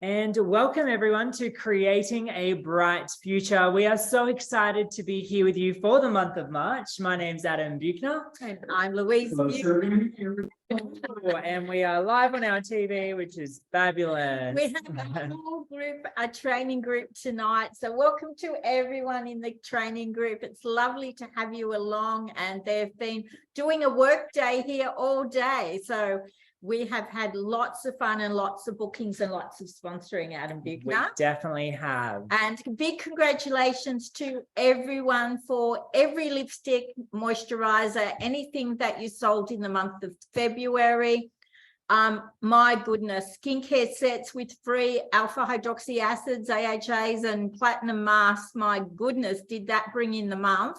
And welcome everyone to Creating a Bright Future. We are so excited to be here with you for the month of March. My name's Adam Buchner. And I'm Louise Buchner. And we are live on our TV, which is fabulous. We have a whole group, a training group tonight. So welcome to everyone in the training group. It's lovely to have you along, and they've been doing a work day here all day. So we have had lots of fun and lots of bookings and lots of sponsoring, Adam Buchner. We definitely have. And big congratulations to everyone for every lipstick, moisturizer, anything that you sold in the month of February. My goodness, skincare sets with free alpha hydroxy acids, AHAs, and platinum masks. My goodness, did that bring in the month?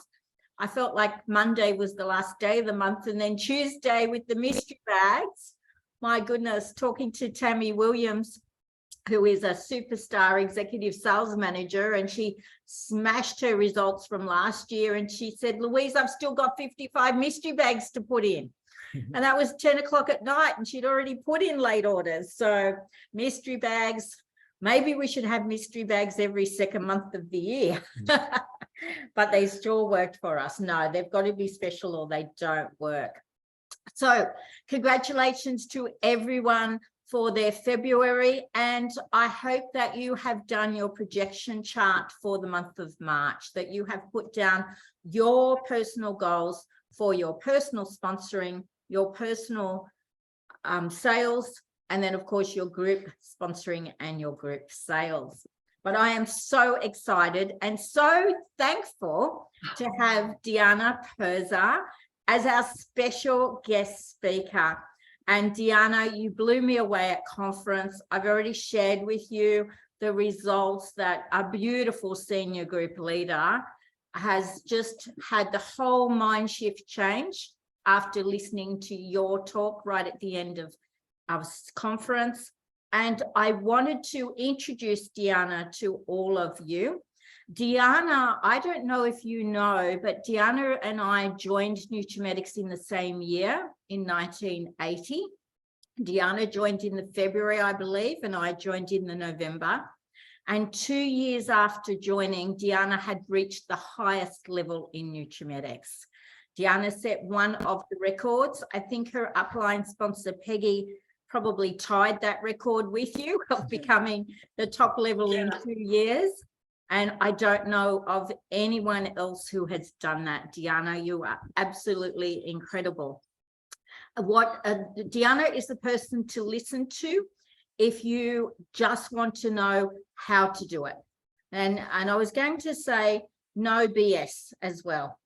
I felt like Monday was the last day of the month, and then Tuesday with the mystery bags. My goodness, talking to Tammy Williams, who is a superstar executive sales manager, and she smashed her results from last year. And she said, Louise, I've still got 55 mystery bags to put in. And that was 10 o'clock at night, and she'd already put in late orders. So mystery bags, maybe we should have mystery bags every second month of the year. But they still worked for us. No, they've got to be special or they don't work. So congratulations to everyone for their February, and I hope that you have done your projection chart for the month of March, that you have put down your personal goals for your personal sponsoring, your personal sales, and then of course your group sponsoring and your group sales. But I am so excited and so thankful to have Deanna Purza as our special guest speaker. And Deanna, you blew me away at conference. I've already shared with you the results that a beautiful senior group leader has just had the whole mind shift change after listening to your talk right at the end of our conference. And I wanted to introduce Deanna to all of you. Deanna, I don't know if you know, but Deanna and I joined Nutrimetics in the same year in 1980. Deanna joined in the February, I believe, and I joined in the November. And 2 years after joining, Deanna had reached the highest level in Nutrimetics. Deanna set one of the records. I think her upline sponsor, Peggy, probably tied that record with you of becoming the top level in 2 years. And I don't know of anyone else who has done that. Deanna, you are absolutely incredible. Deanna is the person to listen to if you just want to know how to do it. And I was going to say no BS as well.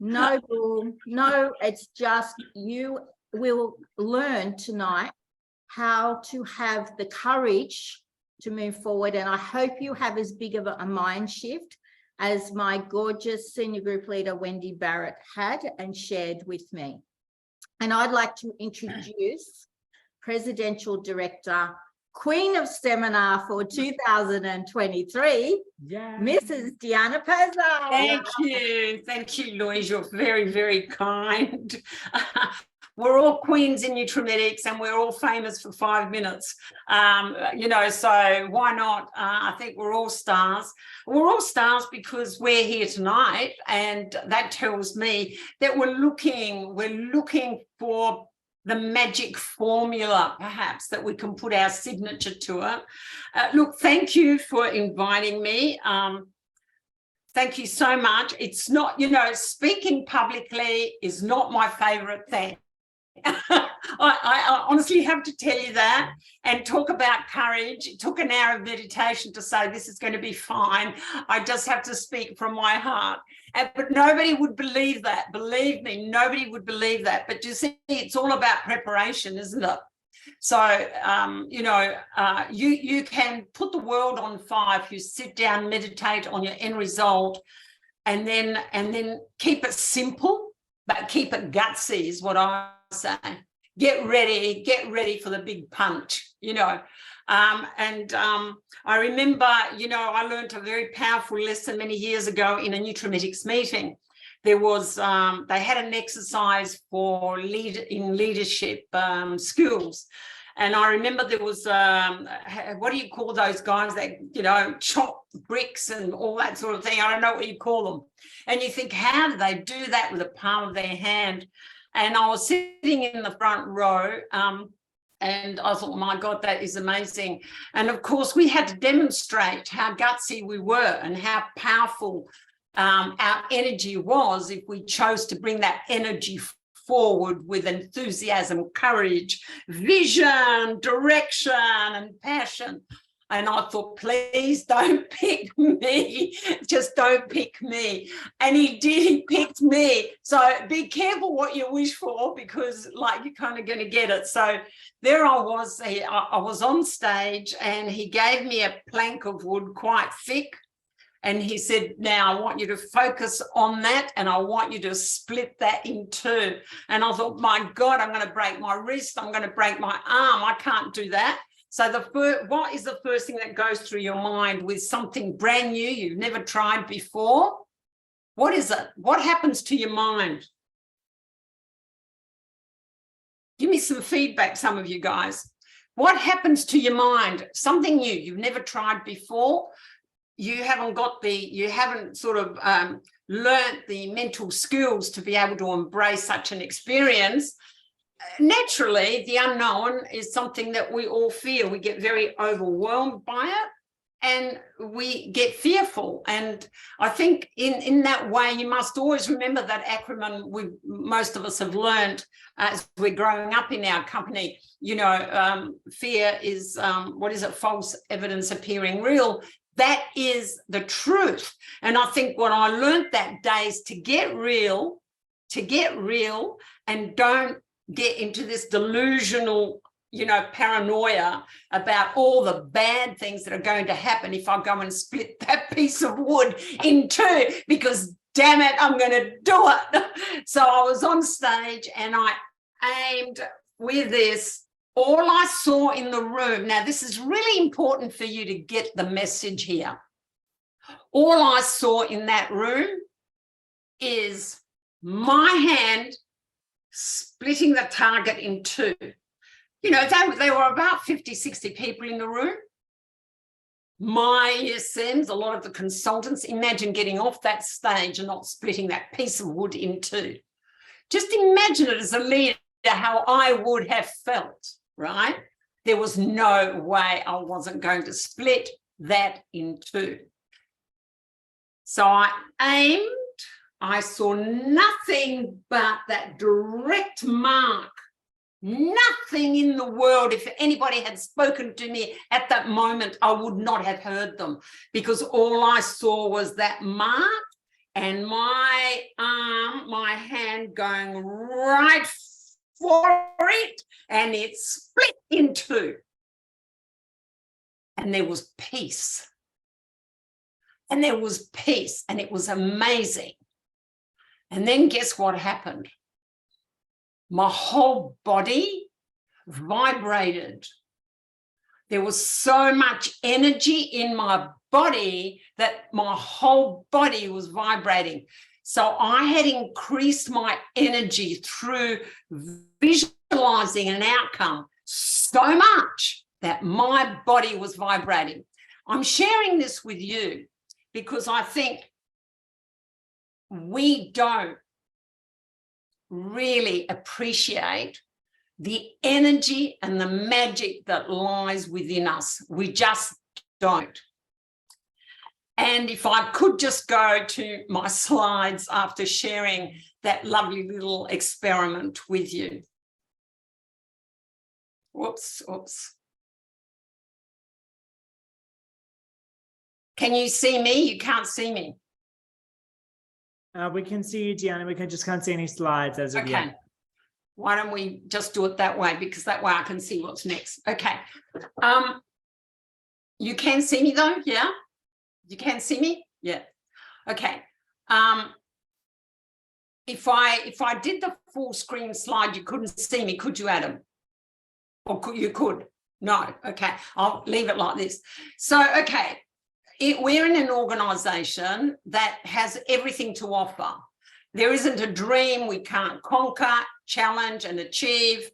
No bull, no, it's just you will learn tonight how to have the courage to move forward. And I hope you have as big of a mind shift as my gorgeous senior group leader, Wendy Barrett, had and shared with me. And I'd like to introduce Presidential Director, Queen of Seminar for 2023, Mrs. Deanna Purza. Thank you, Louise. You're very, very kind. We're all queens in Nutrimetics, and we're all famous for 5 minutes. So why not? I think we're all stars. We're all stars because we're here tonight, and that tells me that we're looking for the magic formula, perhaps, that we can put our signature to it. Look, thank you for inviting me. Thank you so much. It's not, speaking publicly is not my favorite thing. I honestly have to tell you that, and talk about courage. It took an hour of meditation to say this is going to be fine. I just have to speak from my heart. But nobody would believe that. Believe me, nobody would believe that. But you see, it's all about preparation, isn't it? So, you can put the world on fire if you sit down, meditate on your end result, and then keep it simple, but keep it gutsy is what I say. Get ready for the big punch, I remember, I learned a very powerful lesson many years ago in a Nutrimetics meeting. There was, they had an exercise for leadership skills, And I remember there was, what do you call those guys that, you know, chop bricks and all that sort of thing? I don't know what you call them. And you think, how do they do that with the palm of their hand? And I was sitting in the front row, and I thought, my God, that is amazing. And of course, we had to demonstrate how gutsy we were and how powerful our energy was if we chose to bring that energy forward with enthusiasm, courage, vision, direction, and passion. And I thought, please don't pick me. Just don't pick me. And he did, he picked me. So be careful what you wish for, because like you're kind of going to get it. So there I was on stage, and he gave me a plank of wood quite thick. And he said, now I want you to focus on that, and I want you to split that in two. And I thought, my God, I'm going to break my wrist. I'm going to break my arm. I can't do that. So what is the first thing that goes through your mind with something brand new you've never tried before? What is it? What happens to your mind? Give me some feedback, some of you guys. What happens to your mind? Something new you've never tried before. You haven't sort of learnt the mental skills to be able to embrace such an experience. Naturally, the unknown is something that we all fear. We get very overwhelmed by it, and we get fearful. And I think in that way, you must always remember that acronym most of us have learned as we're growing up in our company. You know, fear is, false evidence appearing real. That is the truth. And I think what I learned that day is to get real, and don't get into this delusional, you know, paranoia about all the bad things that are going to happen if I go and split that piece of wood in two, because damn it, I'm going to do it. So I was on stage and I aimed with this. All I saw in the room, now this is really important for you to get the message here. All I saw in that room is my hand splitting the target in two. You know, there were about 50, 60 people in the room. My ESMs, a lot of the consultants, imagine getting off that stage and not splitting that piece of wood in two. Just imagine it as a leader, how I would have felt, right? There was no way I wasn't going to split that in two. So I aimed. I saw nothing but that direct mark. Nothing in the world. If anybody had spoken to me at that moment, I would not have heard them, because all I saw was that mark and my arm, my hand going right for it, and it split in two. And there was peace. And there was peace, and it was amazing. And then guess what happened? My whole body vibrated. There was so much energy in my body that my whole body was vibrating. So I had increased my energy through visualizing an outcome so much that my body was vibrating. I'm sharing this with you because I think we don't really appreciate the energy and the magic that lies within us. We just don't. And if I could just go to my slides after sharing that lovely little experiment with you. Whoops. Can you see me? You can't see me. We can see you, Deanna. We just can't see any slides as of yet. Why don't we just do it that way? Because that way I can see what's next. Okay. You can see me though? Yeah. You can see me? Yeah. Okay. If I did the full screen slide, you couldn't see me, could you, Adam? Or you could? No. Okay. I'll leave it like this. So, okay. We're in an organisation that has everything to offer. There isn't a dream we can't conquer, challenge and achieve.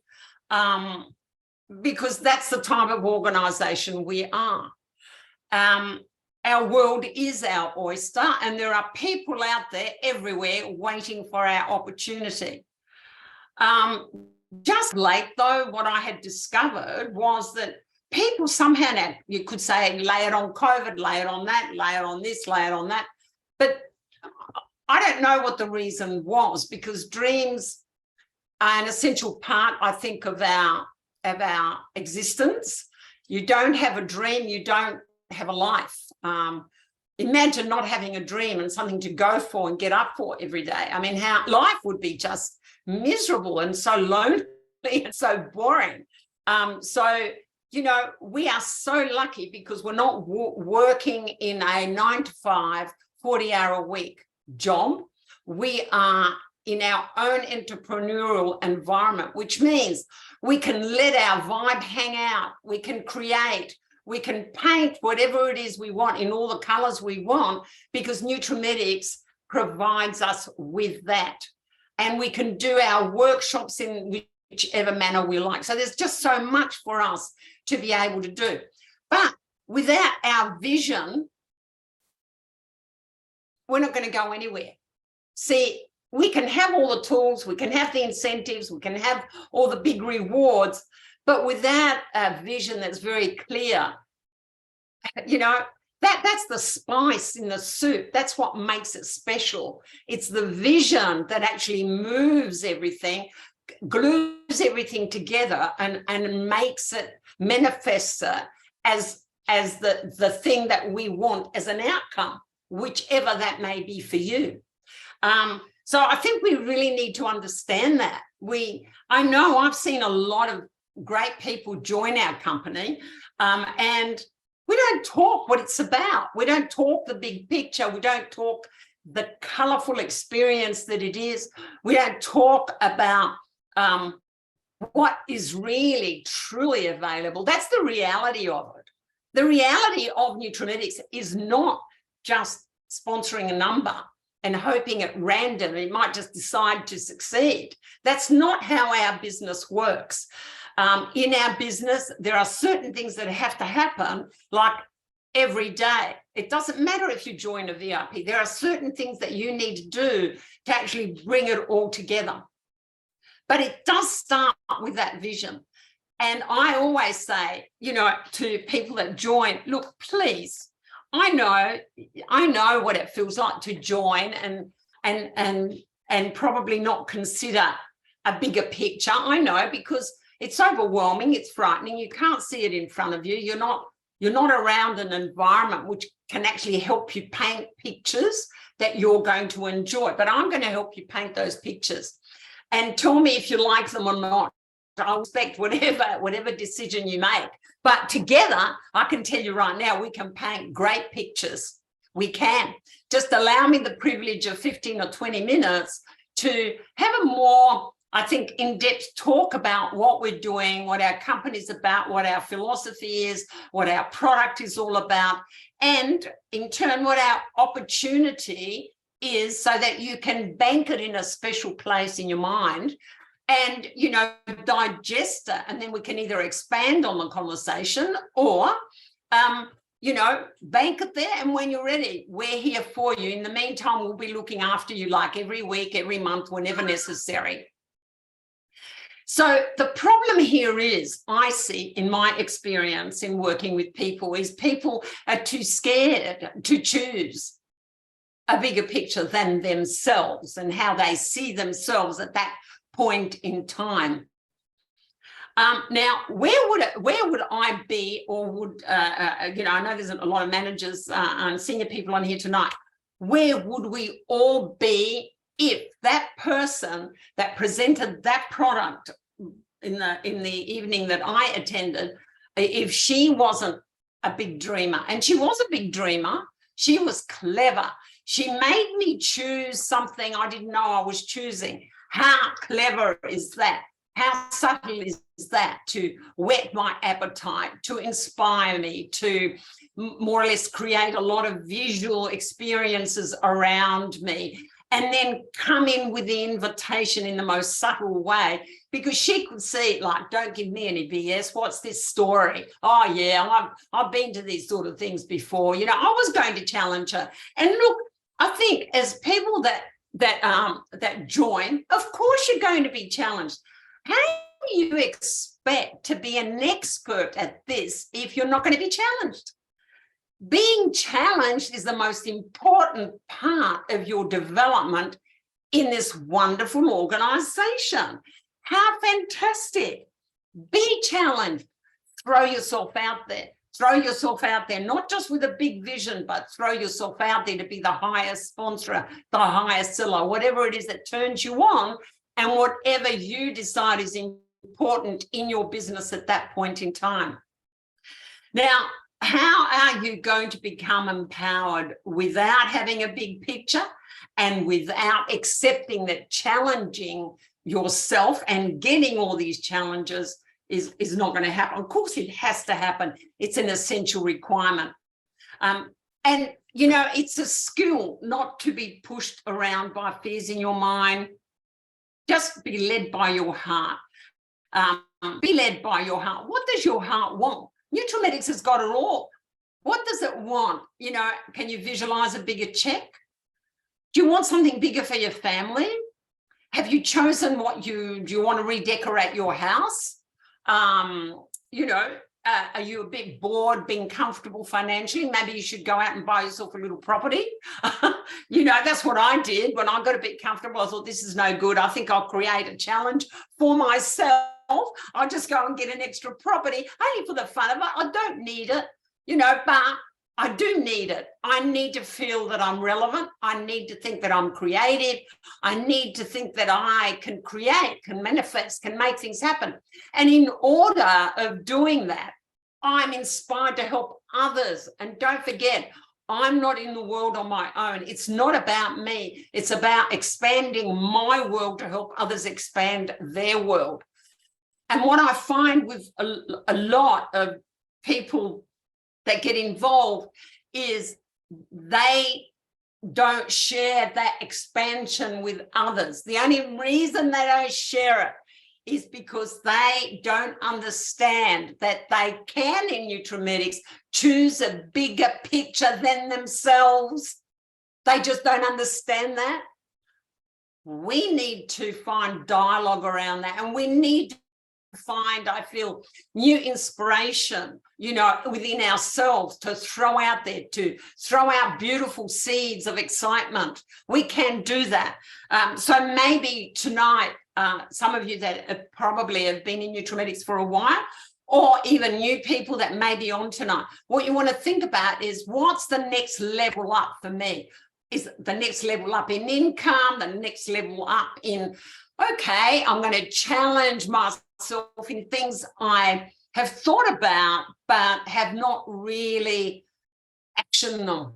because that's the type of organisation we are. Our world is our oyster, and there are people out there everywhere waiting for our opportunity. Just late, though, what I had discovered was that people somehow, now you could say, lay it on COVID, lay it on that, lay it on this, lay it on that. But I don't know what the reason was, because dreams are an essential part, I think, of our existence. You don't have a dream, you don't have a life. Imagine not having a dream and something to go for and get up for every day. I mean, how life would be just miserable and so lonely and so boring. So, you know, we are so lucky because we're not working in a 9-to-5, 40-hour-a-week job. We are in our own entrepreneurial environment, which means we can let our vibe hang out, we can create, we can paint whatever it is we want in all the colors we want, because Nutrimetics provides us with that. And we can do our workshops in whichever manner we like. So there's just so much for us to be able to do. But without our vision, we're not going to go anywhere. See, we can have all the tools, we can have the incentives, we can have all the big rewards, but without a vision that's very clear, you know, that's the spice in the soup. That's what makes it special. It's the vision that actually moves everything, glues everything together, and makes it, manifests it as the thing that we want as an outcome, whichever that may be for you. So I think we really need to understand that. I know I've seen a lot of great people join our company, and we don't talk what it's about. We don't talk the big picture. We don't talk the colourful experience that it is. We don't talk about what is really, truly available. That's the reality of it. The reality of Nutrimetics is not just sponsoring a number and hoping at random it might just decide to succeed. That's not how our business works. In our business, there are certain things that have to happen, like every day. It doesn't matter if you join a VIP. There are certain things that you need to do to actually bring it all together. But it does start with that vision. And I always say, you know, to people that join, look, please, I know what it feels like to join and probably not consider a bigger picture. I know, because it's overwhelming, it's frightening. You can't see it in front of you. You're not around an environment which can actually help you paint pictures that you're going to enjoy. But I'm going to help you paint those pictures. And tell me if you like them or not. I'll respect whatever decision you make. But together, I can tell you right now, we can paint great pictures. We can. Just allow me the privilege of 15 or 20 minutes to have a more, I think, in-depth talk about what we're doing, what our company's about, what our philosophy is, what our product is all about, and in turn, what our opportunity is, so that you can bank it in a special place in your mind and, you know, digest it. And then we can either expand on the conversation or, you know, bank it there. And when you're ready, we're here for you. In the meantime, we'll be looking after you, like every week, every month, whenever necessary. So the problem here is, I see in my experience in working with people, is people are too scared to choose a bigger picture than themselves and how they see themselves at that point in time. Now, where would I be, or would you know? I know there's a lot of managers and senior people on here tonight. Where would we all be if that person that presented that product in the evening that I attended, if she wasn't a big dreamer? And she was a big dreamer. She was clever. She made me choose something I didn't know I was choosing. How clever is that? How subtle is that to whet my appetite, to inspire me, to more or less create a lot of visual experiences around me? and then come in with the invitation in the most subtle way, because she could see, like, don't give me any BS. What's this story? Oh, yeah, I've been to these sort of things before. You know, I was going to challenge her. And look, I think as people that join, of course you're going to be challenged. How do you expect to be an expert at this if you're not going to be challenged? Being challenged is the most important part of your development in this wonderful organization. How fantastic. Be challenged. Throw yourself out there. Throw yourself out there, not just with a big vision, but throw yourself out there to be the highest sponsor, the highest seller, whatever it is that turns you on, and whatever you decide is important in your business at that point in time. Now, how are you going to become empowered without having a big picture and without accepting that challenging yourself and getting all these challenges is not going to happen? Of course, it has to happen. It's an essential requirement. And, you know, it's a skill not to be pushed around by fears in your mind. Just be led by your heart. Be led by your heart. What does your heart want? Nutrimetics has got it all. What does it want? You know, can you visualize a bigger check? Do you want something bigger for your family? Have you chosen do you want to redecorate your house? You know, are you a bit bored, being comfortable financially? Maybe you should go out and buy yourself a little property. You know, that's what I did when I got a bit comfortable. I thought, this is no good. I think I'll create a challenge for myself. I'll just go and get an extra property, only for the fun of it. I don't need it, you know, but I do need it. I need to feel that I'm relevant. I need to think that I'm creative. I need to think that I can create, can manifest, can make things happen. And in order of doing that, I'm inspired to help others. And don't forget, I'm not in the world on my own. It's not about me. It's about expanding my world to help others expand their world. And what I find with a lot of people that get involved is they don't share that expansion with others. The only reason they don't share it is because they don't understand that they can, in Nutrimetics, choose a bigger picture than themselves. They just don't understand that. We need to find dialogue around that, and we need to find, I feel, new inspiration, you know, within ourselves to throw out there, to throw out beautiful seeds of excitement. We can do that. So maybe tonight, some of you that probably have been in Nutrimetics for a while, or even new people that may be on tonight, what you want to think about is, what's the next level up for me? Is the next level up in income, the next level up in, okay, I'm going to challenge myself in things I have thought about but have not really actioned them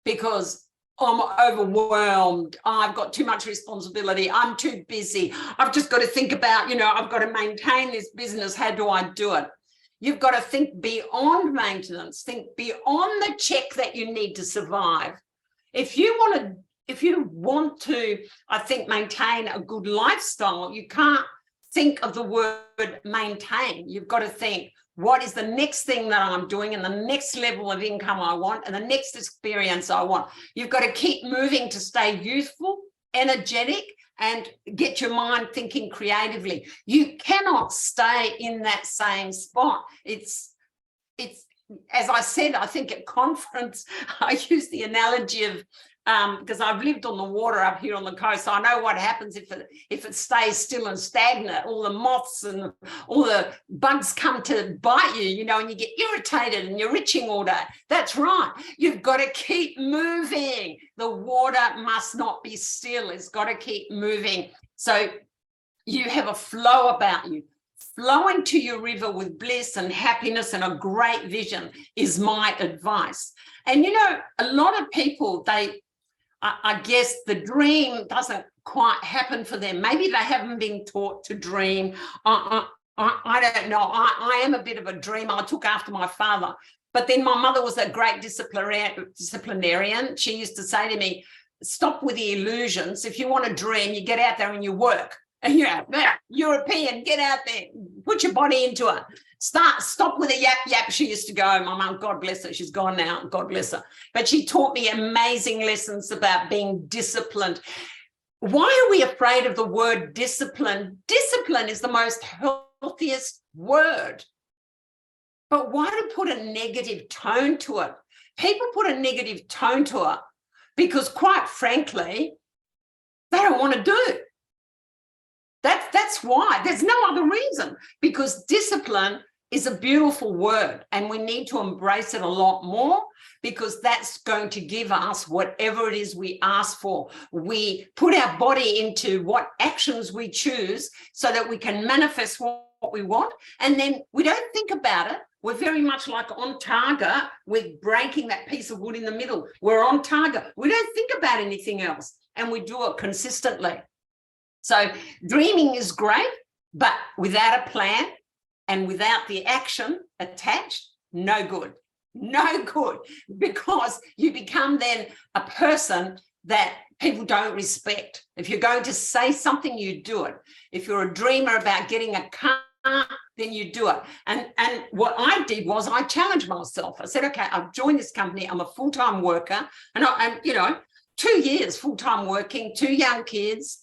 because I'm overwhelmed. I've got too much responsibility. I'm too busy. I've just got to think about, you know, I've got to maintain this business. How do I do it? You've got to think beyond maintenance. Think beyond the check that you need to survive. If you want to, I think, maintain a good lifestyle, you can't think of the word maintain. You've got to think, what is the next thing that I'm doing and the next level of income I want and the next experience I want? You've got to keep moving to stay youthful, energetic, and get your mind thinking creatively. You cannot stay in that same spot. It's as I said, I think at conference, I use the analogy of, because I've lived on the water up here on the coast, so I know what happens if it stays still and stagnant. All the moths and all the bugs come to bite you, you know, and you get irritated and you're itching all day. That's right. You've got to keep moving. The water must not be still. It's got to keep moving. So you have a flow about you. Flowing to your river with bliss and happiness and a great vision is my advice. And, you know, a lot of people, I guess the dream doesn't quite happen for them. Maybe they haven't been taught to dream. I don't know. I am a bit of a dreamer. I took after my father. But then my mother was a great disciplinarian. She used to say to me, stop with the illusions. If you want to dream, you get out there and you work. And you're European, get out there, put your body into it. Stop with the yap. She used to go, my mum, God bless her, she's gone now, God bless her. But she taught me amazing lessons about being disciplined. Why are we afraid of the word discipline? Discipline is the most healthiest word. But why do put a negative tone to it? People put a negative tone to it because, quite frankly, they don't want to do it. That's why. There's no other reason, because discipline is a beautiful word and we need to embrace it a lot more, because that's going to give us whatever it is we ask for. We put our body into what actions we choose so that we can manifest what we want, and then we don't think about it. We're very much like on target with breaking that piece of wood in the middle. We're on target. We don't think about anything else, and we do it consistently. So dreaming is great, but without a plan and without the action attached, no good. No good, because you become then a person that people don't respect. If you're going to say something, you do it. If you're a dreamer about getting a car, then you do it. And what I did was I challenged myself. I said, okay, I've joined this company. I'm a full-time worker, and I'm 2 years full-time working, 2 young kids.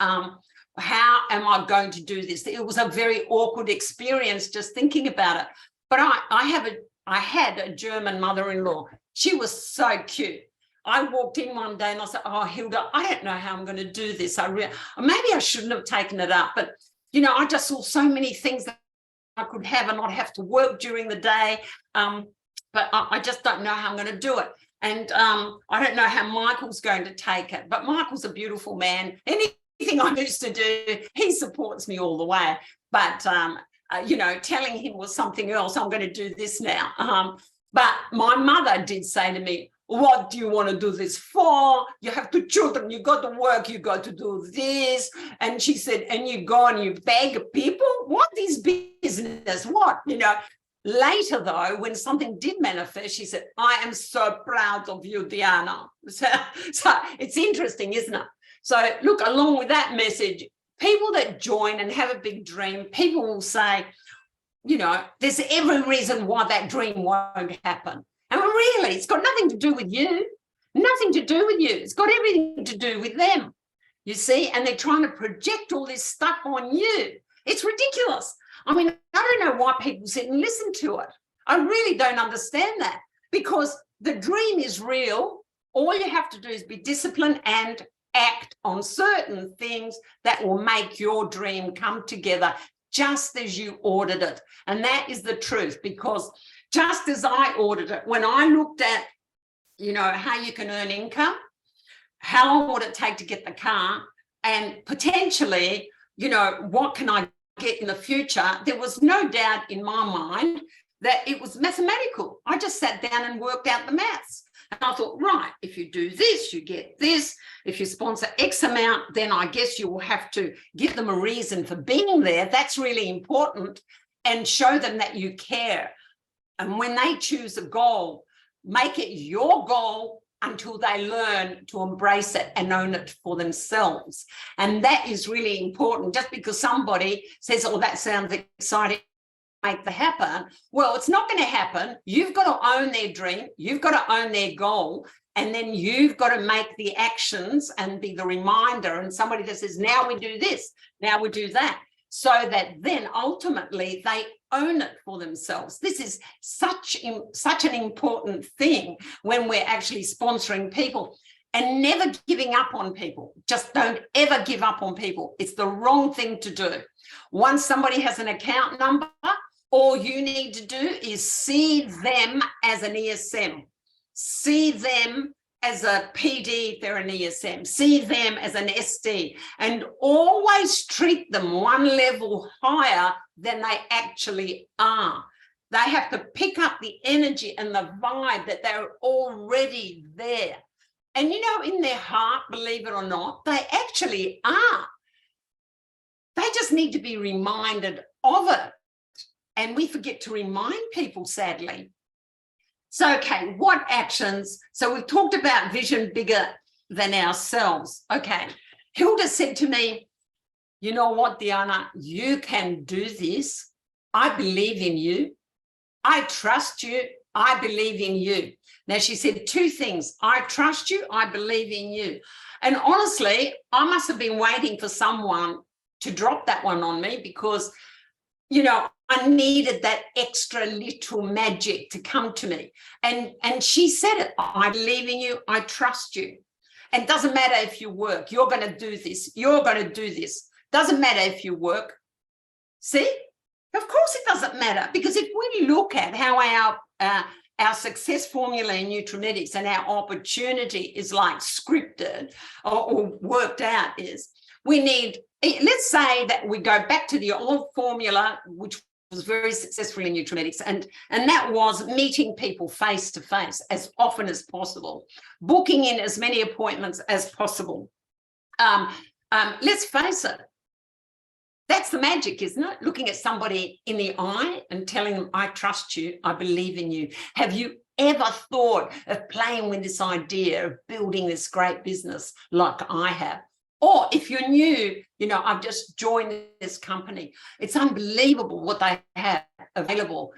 How am I going to do this? It was a very awkward experience just thinking about it. But I had a German mother-in-law. She was so cute. I walked in one day and I said, oh, Hilda, I don't know how I'm going to do this. Maybe I shouldn't have taken it up. But, I just saw so many things that I could have and not have to work during the day. But I just don't know how I'm going to do it. And I don't know how Michael's going to take it. But Michael's a beautiful man. Anything I used to do, he supports me all the way. But, telling him was something else. I'm going to do this now. But my mother did say to me, what do you want to do this for? You have 2 children. You got to work. You got to do this. And she said, and you go and you beg people? What is business? What? Later, though, when something did manifest, she said, I am so proud of you, Deanna. So it's interesting, isn't it? So look, along with that message, people that join and have a big dream, people will say, there's every reason why that dream won't happen. And really, it's got nothing to do with you, nothing to do with you. It's got everything to do with them, you see, and they're trying to project all this stuff on you. It's ridiculous. I mean, I don't know why people sit and listen to it. I really don't understand that, because the dream is real. All you have to do is be disciplined and act on certain things that will make your dream come together just as you ordered it. And that is the truth, because just as I ordered it, when I looked at, how you can earn income, how long would it take to get the car, and potentially, what can I get in the future, there was no doubt in my mind that it was mathematical. I just sat down and worked out the maths. And I thought, right, if you do this, you get this. If you sponsor X amount, then I guess you will have to give them a reason for being there. That's really important, and show them that you care. And when they choose a goal, make it your goal until they learn to embrace it and own it for themselves. And that is really important. Just because somebody says, oh, that sounds exciting, make that happen. Well, it's not going to happen. You've got to own their dream. You've got to own their goal. And then you've got to make the actions and be the reminder, and somebody that says, now we do this, now we do that, so that then ultimately they own it for themselves. This is such an important thing when we're actually sponsoring people, and never giving up on people. Just don't ever give up on people. It's the wrong thing to do. Once somebody has an account number, all you need to do is see them as an ESM. See them as a PD if they're an ESM. See them as an SD, and always treat them one level higher than they actually are. They have to pick up the energy and the vibe that they're already there. And in their heart, believe it or not, they actually are. They just need to be reminded of it. And we forget to remind people, sadly. So, okay, what actions? So we've talked about vision bigger. than ourselves. Okay. Hilda said to me, you know what, Deanna, you can do this. I believe in you. I trust you. I believe in you. Now, she said two things. I trust you. I believe in you. And honestly, I must have been waiting for someone to drop that one on me because, you know, I needed that extra little magic to come to me. And she said it. I believe in you. I trust you. And it doesn't matter if you work. You're going to do this. You're going to do this. Doesn't matter if you work. See? Of course it doesn't matter, because if we look at how our success formula in Nutrimetics and our opportunity is like scripted or worked out is, we need, let's say that we go back to the old formula, which was very successful in Nutrimetics, and that was meeting people face to face as often as possible, booking in as many appointments as possible. Let's face it, that's the magic, isn't it? Looking at somebody in the eye and telling them, I trust you, I believe in you. Have you ever thought of playing with this idea of building this great business like I have? Or if you're new, you know, I've just joined this company. It's unbelievable what they have available.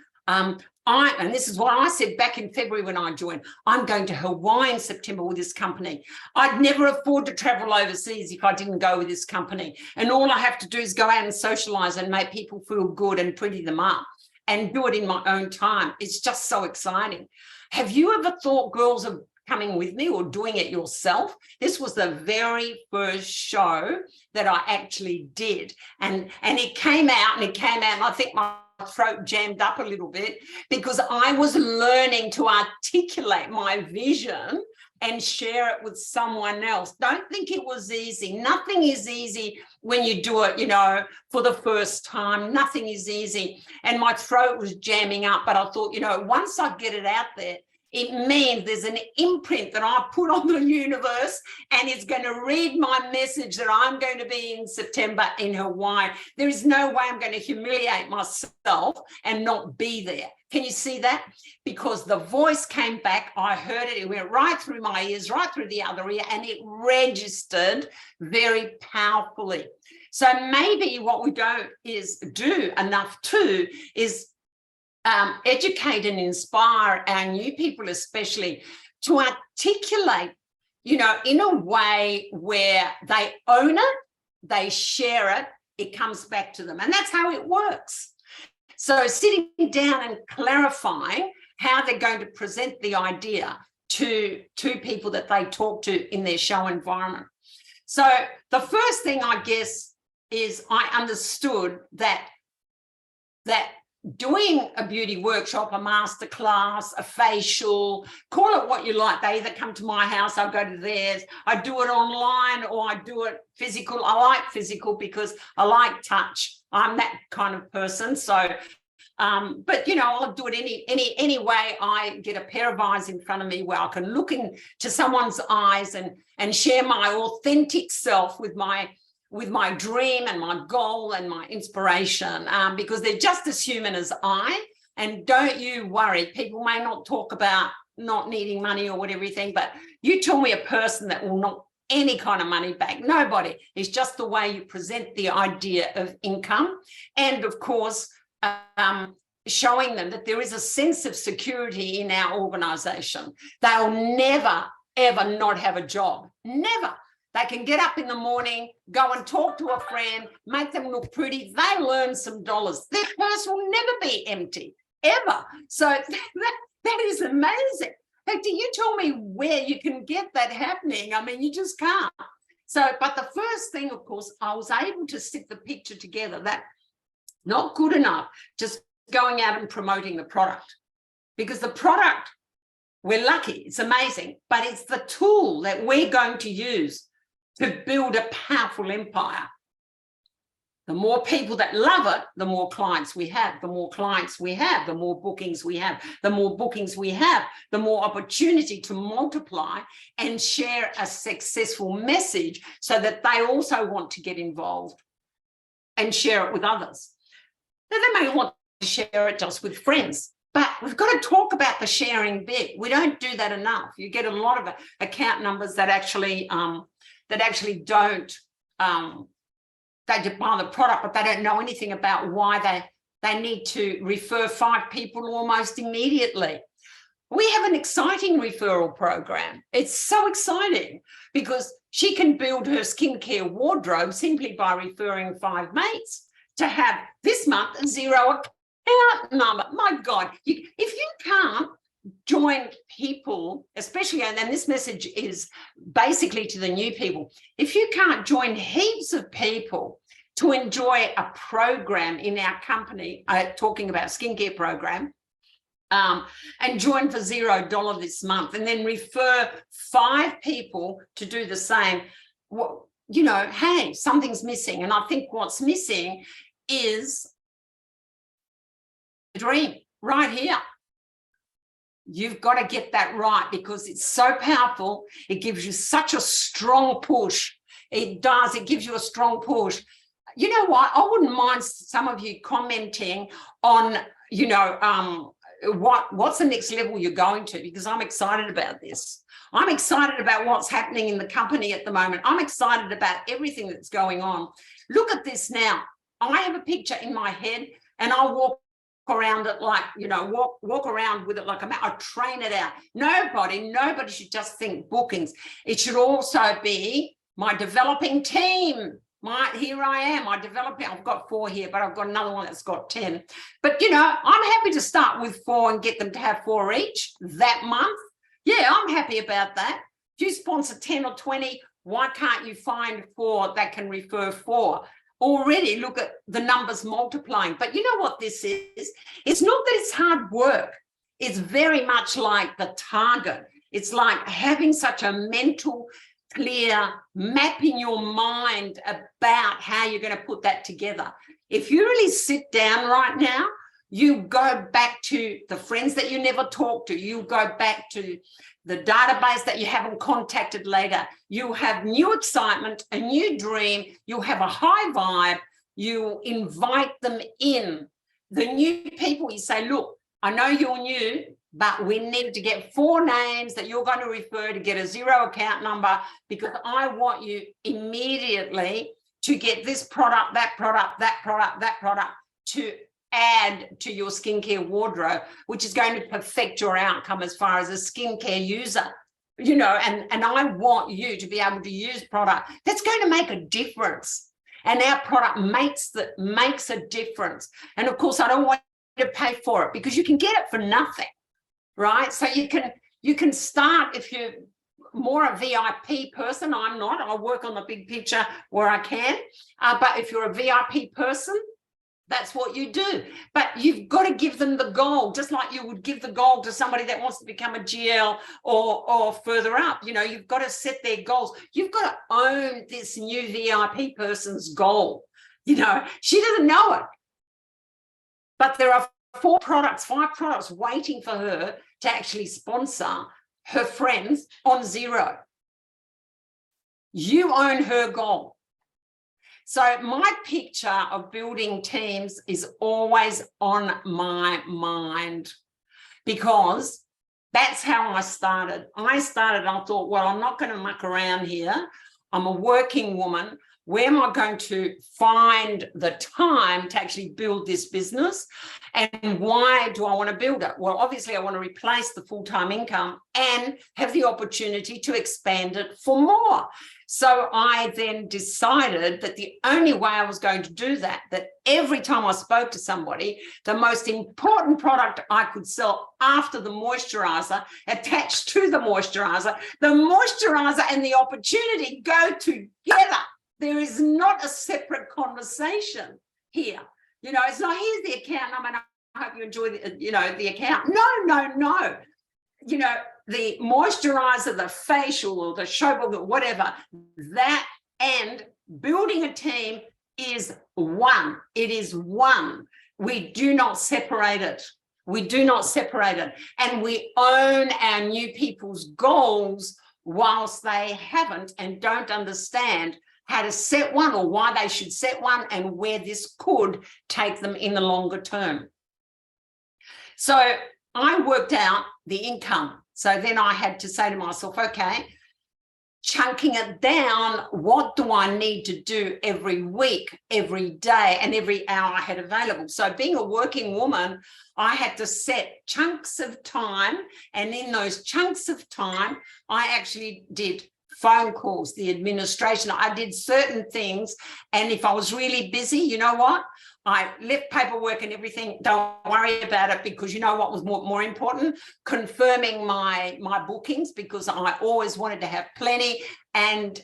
And this is what I said back in February when I joined. I'm going to Hawaii in September with this company. I'd never afford to travel overseas if I didn't go with this company. And all I have to do is go out and socialize and make people feel good and pretty them up and do it in my own time. It's just so exciting. Have you ever thought, girls, of coming with me or doing it yourself? This was the very first show that I actually did. And it came out and I think my throat jammed up a little bit because I was learning to articulate my vision and share it with someone else. Don't think it was easy. Nothing is easy when you do it, you know, for the first time. Nothing is easy. And my throat was jamming up, but I thought, you know, once I get it out there, it means there's an imprint that I put on the universe and it's going to read my message that I'm going to be in September in Hawaii. There is no way I'm going to humiliate myself and not be there. Can you see that? Because the voice came back, I heard it, it went right through my ears, right through the other ear, and it registered very powerfully. So maybe what we don't do enough too is educate and inspire our new people, especially, to articulate, you know, in a way where they own it, they share it, it comes back to them. And that's how it works. So sitting down and clarifying how they're going to present the idea to people that they talk to in their show environment. So the first thing, I guess, is I understood that doing a beauty workshop, a masterclass, a facial, call it what you like. They either come to my house, I go to theirs. I do it online or I do it physical. I like physical because I like touch. I'm that kind of person. So, but you know, I'll do it any way I get a pair of eyes in front of me where I can look into someone's eyes and share my authentic self with my dream and my goal and my inspiration, because they're just as human as I. And don't you worry, people may not talk about not needing money or whatever you think, but you tell me a person that will not any kind of money back. Nobody. It's just the way you present the idea of income. And of course, showing them that there is a sense of security in our organization. They'll never, ever not have a job. Never. They can get up in the morning, go and talk to a friend, make them look pretty. They'll earn some dollars. Their purse will never be empty, ever. So that is amazing. Hey, do you tell me where you can get that happening? I mean, you just can't. So, but the first thing, of course, I was able to stick the picture together that not good enough, just going out and promoting the product. Because the product, we're lucky, it's amazing, but it's the tool that we're going to use to build a powerful empire. The more people that love it, the more clients we have. The more clients we have, the more bookings we have. The more bookings we have, the more opportunity to multiply and share a successful message so that they also want to get involved and share it with others. Now, they may want to share it just with friends. But we've got to talk about the sharing bit. We don't do that enough. You get a lot of account numbers that actually don't they just buy the product, but they don't know anything about why they need to refer 5 people almost immediately. We have an exciting referral program. It's so exciting because she can build her skincare wardrobe simply by referring 5 mates to have this month a 0 account number. My God, if you can't join people, especially, and this message is basically to the new people, if you can't join heaps of people to enjoy a program in our company, talking about skincare program, and join for $0 this month, and then refer 5 people to do the same, well, you know, hey, something's missing. And I think what's missing is the dream right here. You've got to get that right because it's so powerful. It gives you such a strong push. It does. It gives you a strong push. You know what? I wouldn't mind some of you commenting on, you know, what's the next level you're going to, because I'm excited about this. I'm excited about what's happening in the company at the moment. I'm excited about everything that's going on. Look at this now. I have a picture in my head and I'll walk around it like, you know, walk around with it like I train it out. Nobody should just think bookings. It should also be my developing team. Here I am, I've got 4 here, but I've got another one that's got 10. But, you know, I'm happy to start with 4 and get them to have 4 each that month. Yeah, I'm happy about that. If you sponsor 10 or 20, why can't you find 4 that can refer 4? Already look at the numbers multiplying. But you know what this is? It's not that it's hard work. It's very much like the target. It's like having such a mental clear map in your mind about how you're going to put that together. If you really sit down right now, you go back to the friends that you never talk to, you go back to the database that you haven't contacted later, you have new excitement, a new dream, you have a high vibe, you invite them in. The new people, you say, look, I know you're new, but we need to get 4 names that you're going to refer to get a 0 account number, because I want you immediately to get this product, that product, that product, that product to add to your skincare wardrobe, which is going to perfect your outcome as far as a skincare user, you know, and I want you to be able to use product that's going to make a difference. And our product makes a difference. And of course, I don't want you to pay for it because you can get it for nothing. Right, so you can start if you're more a VIP person. I'm not. I work on the big picture where I can. But if you're a VIP person, that's what you do. But you've got to give them the goal, just like you would give the goal to somebody that wants to become a GL or further up. You know, you've got to set their goals. You've got to own this new VIP person's goal. You know, she doesn't know it, but there are 5 products waiting for her to actually sponsor her friends on 0. You own her goal. So my picture of building teams is always on my mind because that's how I started. I thought, well, I'm not going to muck around here. I'm a working woman. Where am I going to find the time to actually build this business? And why do I want to build it? Well, obviously, I want to replace the full-time income and have the opportunity to expand it for more. So I then decided that the only way I was going to do that every time I spoke to somebody, the most important product I could sell after the moisturizer, attached to the moisturizer and the opportunity go together. There is not a separate conversation here. You know, it's not, here's the account number, and I hope you enjoy the account. No. You know, the moisturizer, the facial or the show, whatever, that and building a team is one. It is one. We do not separate it. And we own our new people's goals whilst they haven't and don't understand how to set one or why they should set one and where this could take them in the longer term. So I worked out the income. So then I had to say to myself, okay, chunking it down, what do I need to do every week, every day, and every hour I had available? So being a working woman, I had to set chunks of time, and in those chunks of time, I actually did phone calls, the administration. I did certain things, and if I was really busy, you know what? I left paperwork and everything. Don't worry about it, because you know what was more important? Confirming my bookings, because I always wanted to have plenty, and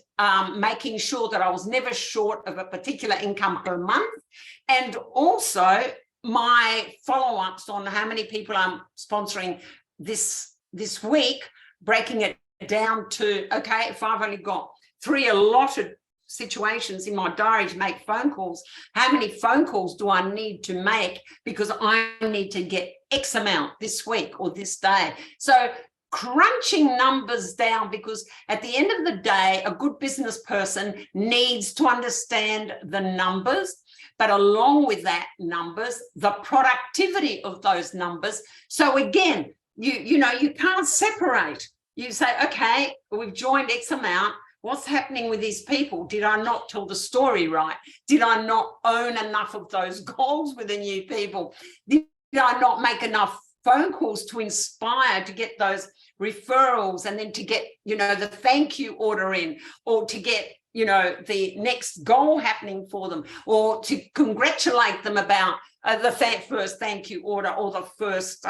making sure that I was never short of a particular income per month. And also my follow-ups on how many people I'm sponsoring this week, breaking it down to, okay, if I've only got 3 allotted situations in my diary to make phone calls, how many phone calls do I need to make, because I need to get X amount this week or this day? So crunching numbers down, because at the end of the day, a good business person needs to understand the numbers, but along with that numbers, the productivity of those numbers. So again, you know, you can't separate. You say, okay, we've joined X amount. What's happening with these people? Did I not tell the story right? Did I not own enough of those goals with the new people? Did I not make enough phone calls to inspire, to get those referrals, and then to get, you know, the thank you order in, or to get, you know, the next goal happening for them, or to congratulate them about the first thank you order, or the first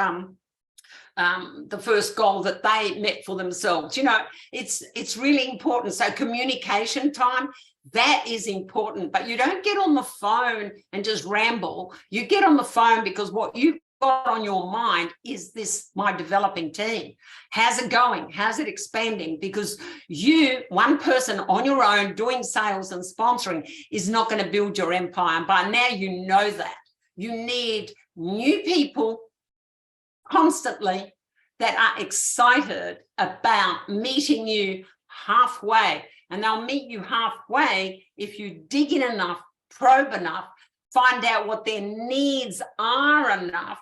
goal that they met for themselves. You know, it's really important. So communication time, that is important, but you don't get on the phone and just ramble. You get on the phone because what you've got on your mind is this, my developing team. How's it going? How's it expanding? Because you, one person on your own doing sales and sponsoring, is not going to build your empire. And by now you know that. You need new people constantly that are excited about meeting you halfway. And they'll meet you halfway if you dig in enough, probe enough, find out what their needs are enough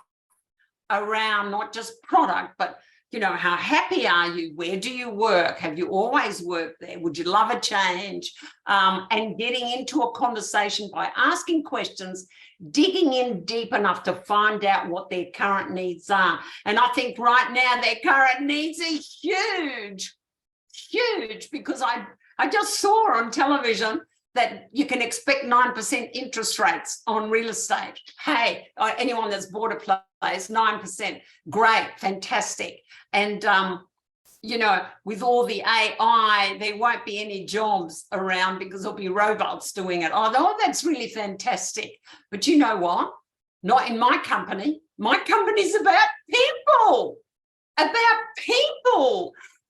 around not just product, but, you know, how happy are you? Where do you work? Have you always worked there? Would you love a change? And getting into a conversation by asking questions, digging in deep enough to find out what their current needs are. And I think right now their current needs are huge, because I just saw on television that you can expect 9% interest rates on real estate. Hey, anyone that's bought a place, 9%, great, fantastic. And, you know, with all the AI, there won't be any jobs around because there'll be robots doing it. Oh, that's really fantastic. But you know what? Not in my company. My company's about people,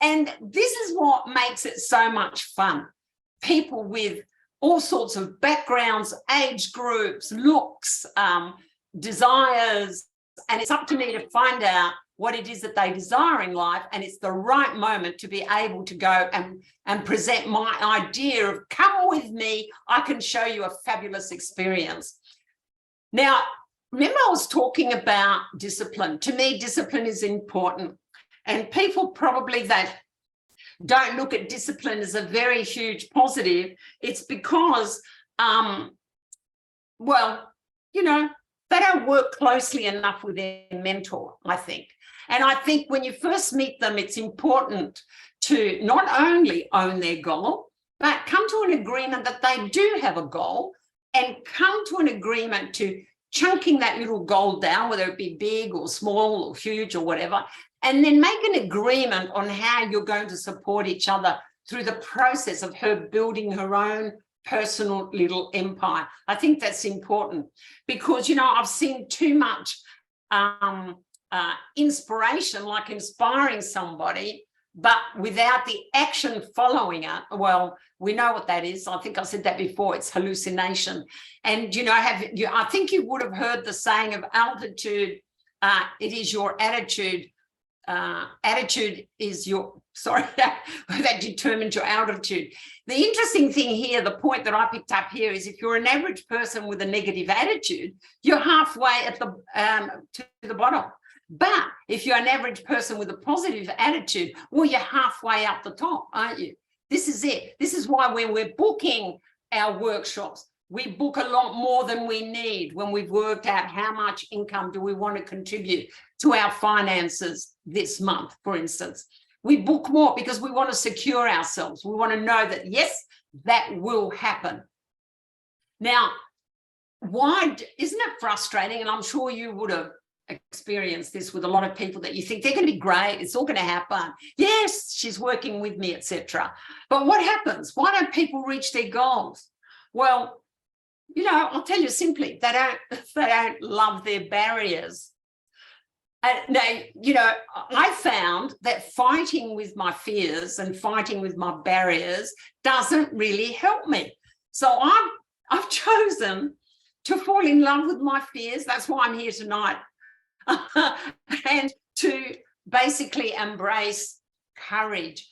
And this is what makes it so much fun. People with all sorts of backgrounds, age groups, looks, desires, and it's up to me to find out what it is that they desire in life, and it's the right moment to be able to go and present my idea of, come with me, I can show you a fabulous experience. Now, remember I was talking about discipline. To me, discipline is important, and people probably that don't look at discipline as a very huge positive. It's because, well, you know, they don't work closely enough with their mentor, I think. And I think when you first meet them, it's important to not only own their goal, but come to an agreement that they do have a goal, and come to an agreement to chunking that little goal down, whether it be big or small or huge or whatever, and then make an agreement on how you're going to support each other through the process of her building her own personal little empire. I think that's important, because, you know, I've seen too much inspiration, like inspiring somebody, but without the action following it. Well, we know what that is. I think I said that before. It's hallucination. And, you know, I think you would have heard the saying of altitude, it is your attitude. Attitude is your, that determines your altitude. The interesting thing here, the point that I picked up here, is if you're an average person with a negative attitude, you're halfway at the to the bottom. But if you're an average person with a positive attitude, well, you're halfway up the top, aren't you? This is it. This is why when we're booking our workshops, we book a lot more than we need when we've worked out how much income do we want to contribute to our finances this month, for instance. We book more because we want to secure ourselves. We want to know that, yes, that will happen. Now, why isn't it frustrating? And I'm sure you would have experienced this with a lot of people, that you think they're going to be great, it's all going to happen, yes, she's working with me, etc. But what happens? Why don't people reach their goals? Well, you know, I'll tell you simply, they don't love their barriers. And they, you know, I found that fighting with my fears and fighting with my barriers doesn't really help me. So I've chosen to fall in love with my fears. That's why I'm here tonight. And to basically embrace courage.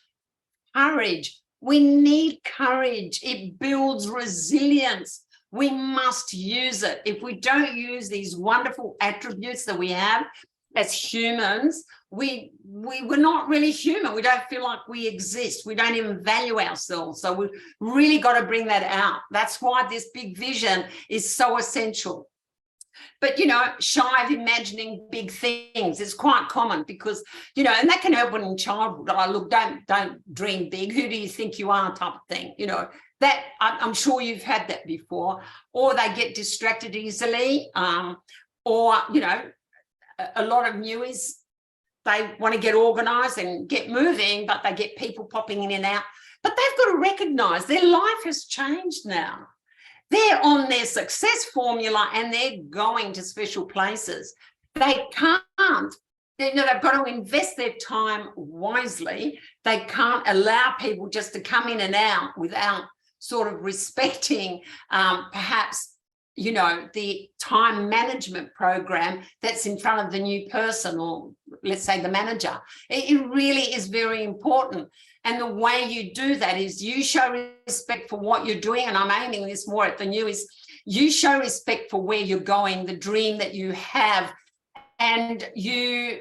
Courage. We need courage. It builds resilience. We must use it. If we don't use these wonderful attributes that we have as humans, we're not really human. We don't feel like we exist. We don't even value ourselves. So we've really got to bring that out. That's why this big vision is so essential. But, you know, shy of imagining big things is quite common because, you know, and that can happen in childhood. Oh, look, don't dream big. Who do you think you are type of thing, you know. That I'm sure you've had that before. Or they get distracted easily, or, you know, a lot of newies, they want to get organised and get moving, but they get people popping in and out. But they've got to recognise their life has changed now. They're on their success formula and they're going to special places. They can't, you know, they've got to invest their time wisely. They can't allow people just to come in and out without sort of respecting perhaps, you know, the time management program that's in front of the new person, or let's say the manager. It really is very important. And the way you do that is you show respect for what you're doing. And I'm aiming this more at the new, is you show respect for where you're going, the dream that you have, and you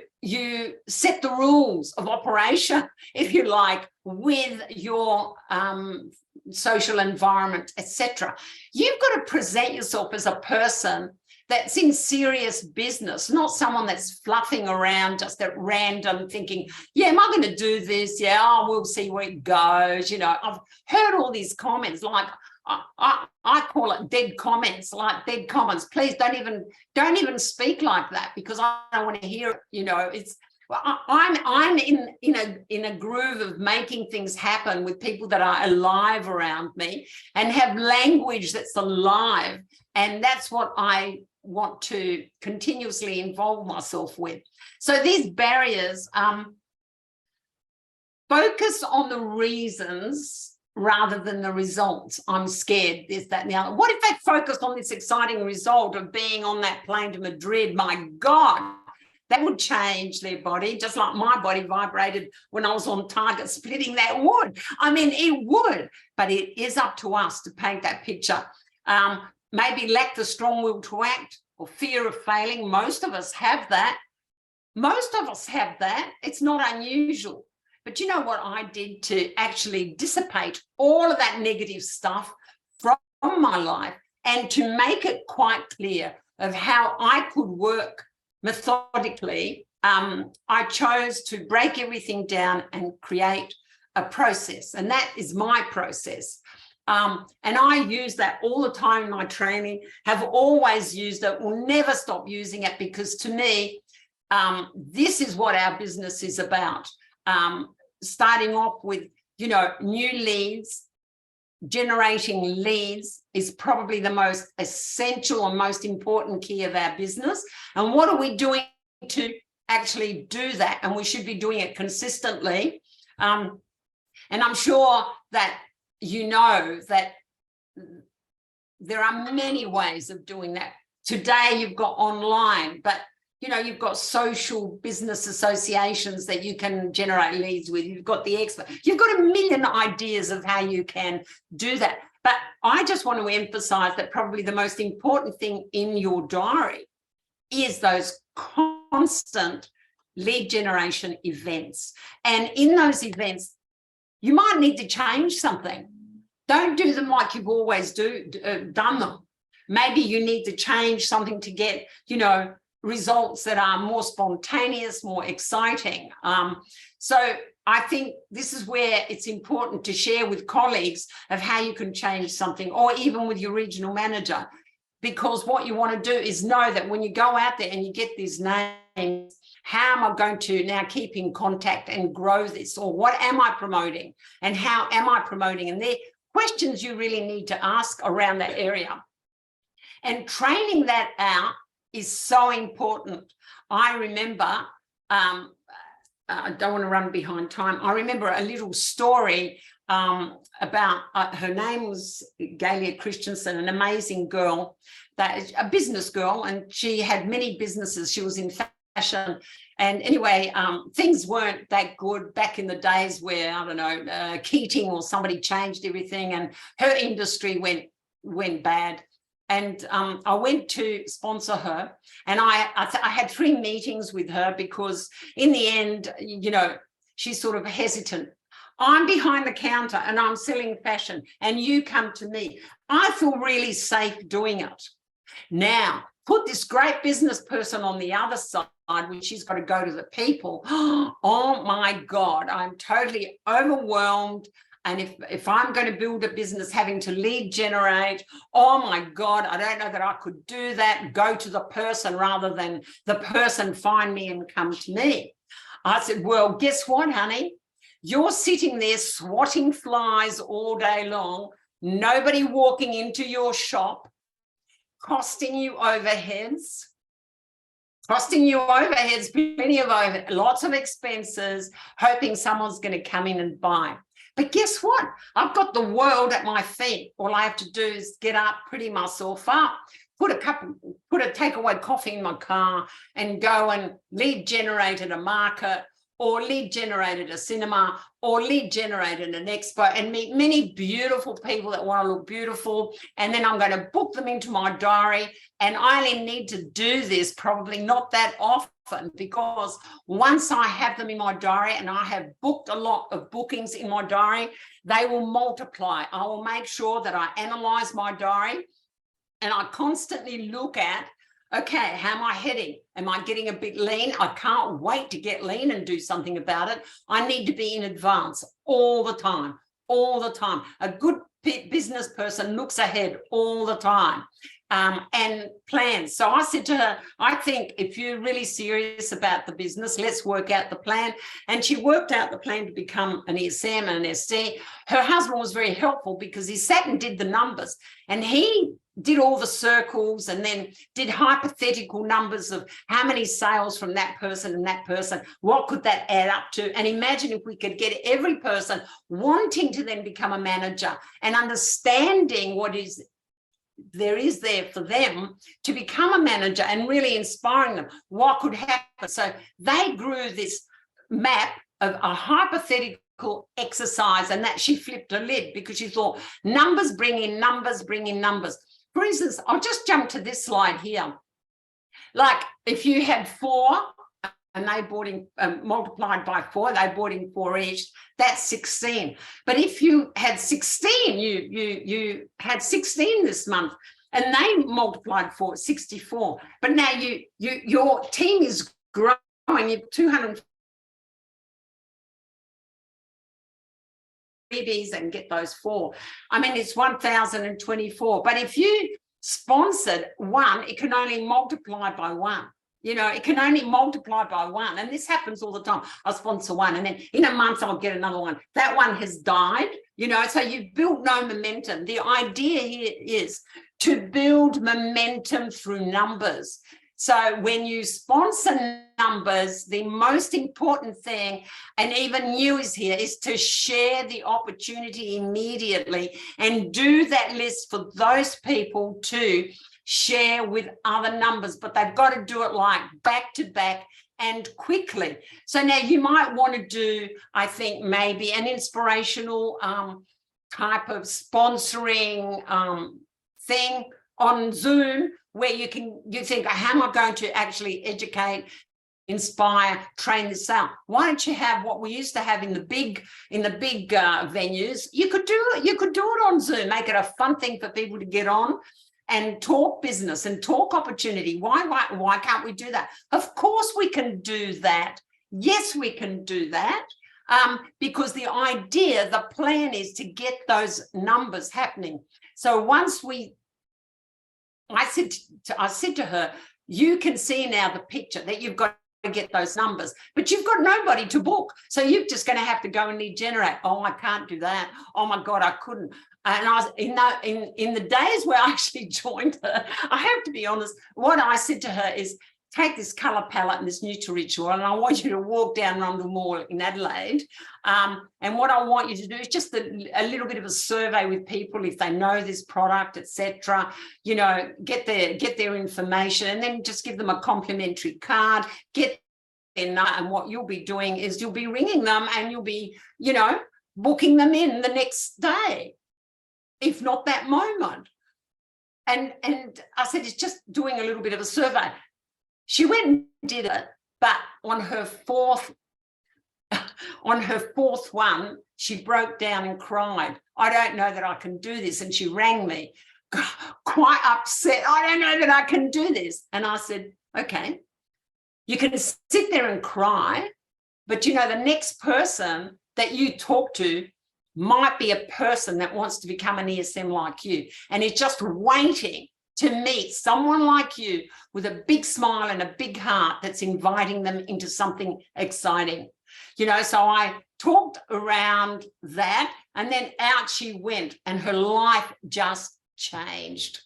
set the rules of operation, if you like, with your social environment, etc. You've got to present yourself as a person that's in serious business, not someone that's fluffing around just at random thinking, yeah, am I going to do this? Yeah, oh, we'll see where it goes. You know, I've heard all these comments, like I call it dead comments, like dead comments. Please don't even speak like that, because I don't want to hear it. You know, it's, I'm in a groove of making things happen with people that are alive around me and have language that's alive. And that's what I want to continuously involve myself with. So these barriers, focus on the reasons rather than the results. I'm scared, this, that, and the other. What if they focused on this exciting result of being on that plane to Madrid? My God, that would change their body, just like my body vibrated when I was on target splitting that wood. I mean, it would, but it is up to us to paint that picture. Maybe lack the strong will to act or fear of failing. Most of us have that. Most of us have that. It's not unusual. But you know what I did to actually dissipate all of that negative stuff from my life and to make it quite clear of how I could work methodically? I chose to break everything down and create a process. And that is my process. And I use that all the time in my training, have always used it, will never stop using it, because to me, this is what our business is about. Starting off with, you know, new leads, generating leads is probably the most essential and most important key of our business. And what are we doing to actually do that? And we should be doing it consistently. And I'm sure that you know that there are many ways of doing that. Today you've got online, but you know, you've got social business associations that you can generate leads with. You've got the expert. You've got a million ideas of how you can do that. But I just want to emphasize that probably the most important thing in your diary is those constant lead generation events. And in those events, you might need to change something. Don't do them like you've always done them. Maybe you need to change something to get, results that are more spontaneous, more exciting. So I think this is where it's important to share with colleagues of how you can change something, or even with your regional manager, because what you want to do is know that when you go out there and you get these names, how am I going to now keep in contact and grow this? Or what am I promoting? And how am I promoting? And they're questions you really need to ask around that area. And training that out is so important. I remember, I don't want to run behind time. I remember a little story about her name was Galia Christensen, an amazing girl, a business girl, and she had many businesses. She was in fashion. And anyway, things weren't that good back in the days where, I don't know, Keating or somebody changed everything and her industry went bad. And I went to sponsor her, and I had 3 meetings with her because in the end, she's sort of hesitant. I'm behind the counter and I'm selling fashion and you come to me. I feel really safe doing it. Now, put this great business person on the other side when she's got to go to the people. Oh my God, I'm totally overwhelmed. And if I'm going to build a business having to lead generate, oh my God, I don't know that I could do that. Go to the person rather than the person find me and come to me. I said, well, guess what, honey? You're sitting there swatting flies all day long, nobody walking into your shop, costing you overheads, plenty of overhead, lots of expenses, hoping someone's going to come in and buy. But guess what? I've got the world at my feet. All I have to do is get up, pretty myself up, put a takeaway coffee in my car and go and lead generate at a market, or lead generate at a cinema, or lead generate at an expo, and meet many beautiful people that want to look beautiful. And then I'm going to book them into my diary. And I only need to do this probably not that often, because once I have them in my diary and I have booked a lot of bookings in my diary, they will multiply. I will make sure that I analyze my diary and I constantly look at, okay, how am I heading? Am I getting a bit lean? I can't wait to get lean and do something about it. I need to be in advance all the time, all the time. A good business person looks ahead all the time and plans. So I said to her, I think if you're really serious about the business, let's work out the plan. And she worked out the plan to become an ESM and an SC. Her husband was very helpful because he sat and did the numbers, and he did all the circles and then did hypothetical numbers of how many sales from that person and that person, what could that add up to? And imagine if we could get every person wanting to then become a manager and understanding what there is there for them to become a manager, and really inspiring them, what could happen. So they grew this map of a hypothetical exercise, and that she flipped a lid because she thought numbers bring in numbers, bring in numbers. For instance, I'll just jump to this slide here. Like if you had 4 and they bought in, multiplied by 4, they bought in 4 each, that's 16. But if you had 16, you had 16 this month, and they multiplied for 64. But now your team is growing, you've 200 freebies and get those 4. I mean, it's 1,024. But if you sponsored 1, it can only multiply by 1. It can only multiply by 1. And this happens all the time. I'll sponsor 1, and then in a month I'll get another one. That one has died, so you've built no momentum. The idea here is to build momentum through numbers. So when you sponsor numbers, the most important thing, and even you is here, is to share the opportunity immediately and do that list for those people to share with other numbers, but they've got to do it like back to back and quickly. So now you might want to do, I think, maybe an inspirational type of sponsoring thing on Zoom, where you think, how am I going to actually educate inspire, train this out. Why don't you have what we used to have in the big venues? You could do it on Zoom, make it a fun thing for people to get on and talk business and talk opportunity. Why can't we do that? Of course we can do that. Yes, we can do that. Because the idea, the plan is to get those numbers happening. So I said to her, you can see now the picture that you've got to get those numbers, but you've got nobody to book. So you're just going to have to go and lead generate. Oh, I can't do that. Oh my God, I couldn't. And I was in the days where I actually joined her, I have to be honest, what I said to her is, take this colour palette and this Nutrimetics, and I want you to walk down Rundle Mall in Adelaide. And what I want you to do is just a little bit of a survey with people if they know this product, etc. You know, get their information, and then just give them a complimentary card. And what you'll be doing is you'll be ringing them, and you'll be, you know, booking them in the next day, if not that moment. And I said, it's just doing a little bit of a survey. She went and did it, but on her fourth one, she broke down and cried. I don't know that I can do this. And she rang me quite upset. I don't know that I can do this. And I said, okay, you can sit there and cry, but you know, the next person that you talk to might be a person that wants to become an ESM like you, and is just waiting to meet someone like you with a big smile and a big heart that's inviting them into something exciting. You know, so I talked around that, and then out she went, and her life just changed.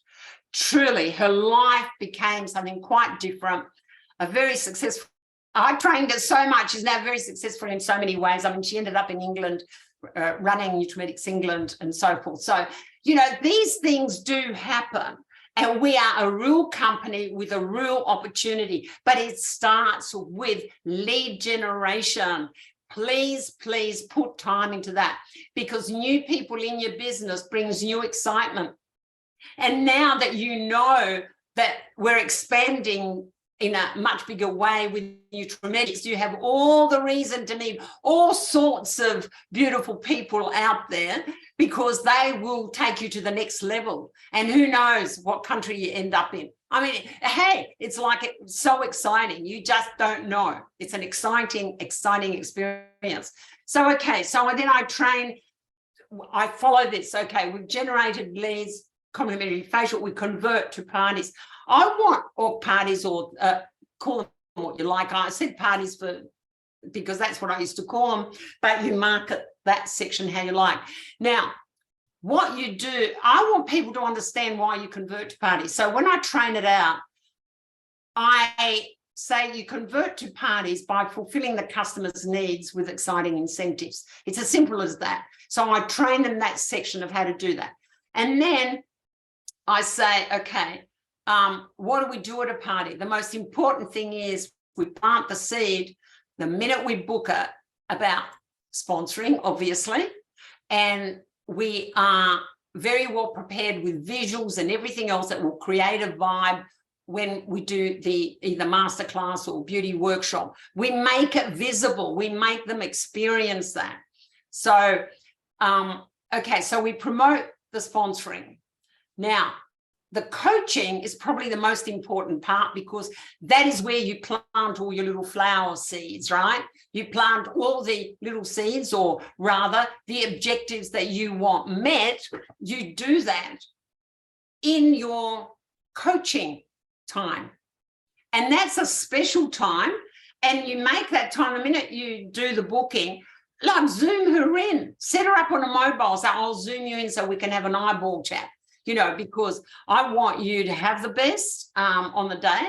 Truly, her life became something quite different, a very successful. I trained her so much. She's now very successful in so many ways. I mean, she ended up in England, running Nutrimetics England and so forth. So, you know, these things do happen. And we are a real company with a real opportunity, but it starts with lead generation. Please, please put time into that, because new people in your business brings new excitement. And now that you know that we're expanding in a much bigger way with Nutrimetics, you have all the reason to meet all sorts of beautiful people out there, because they will take you to the next level. And who knows what country you end up in. I mean, hey, it's like it's so exciting. You just don't know. It's an exciting experience. So, okay, so then I follow this. Okay, we've generated leads, complimentary facial, we convert to parties. I want, or parties, or call them what you like. I said parties because that's what I used to call them, but you market that section how you like. Now, what you do, I want people to understand why you convert to parties. So when I train it out, I say you convert to parties by fulfilling the customer's needs with exciting incentives. It's as simple as that. So I train them that section of how to do that. And then I say, okay, what do we do at a party? The most important thing is we plant the seed the minute we book it about sponsoring, obviously, and we are very well prepared with visuals and everything else that will create a vibe when we do the either masterclass or beauty workshop. We make it visible. We make them experience that. So, okay, so we promote the sponsoring. Now, the coaching is probably the most important part, because that is where you plant all your little flower seeds, right? You plant all the little seeds, or rather the objectives that you want met. You do that in your coaching time. And that's a special time. And you make that time the minute you do the booking, like Zoom her in, set her up on a mobile, say, I'll Zoom you in so we can have an eyeball chat. You know, because I want you to have the best on the day,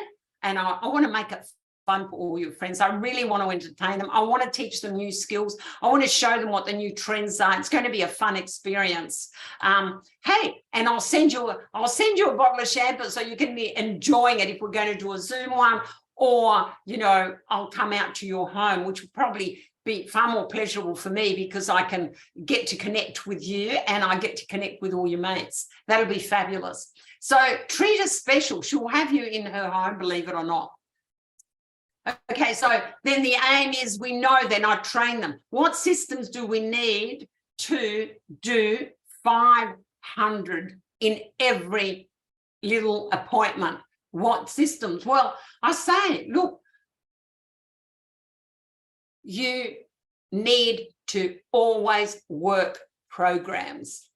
and I want to make it fun for all your friends. I really want to entertain them. I want to teach them new skills. I want to show them what the new trends are. It's going to be a fun experience. Hey, and I'll send you a bottle of shampoo so you can be enjoying it if we're going to do a Zoom one, or, you know, I'll come out to your home, which will probably be far more pleasurable for me, because I can get to connect with you and I get to connect with all your mates. That'll be fabulous. So treat her special. She'll have you in her home, believe it or not. Okay, so then the aim is we know then I train them. What systems do we need to do 500 in every little appointment? What systems? Well, I say, look, you need to always work programs.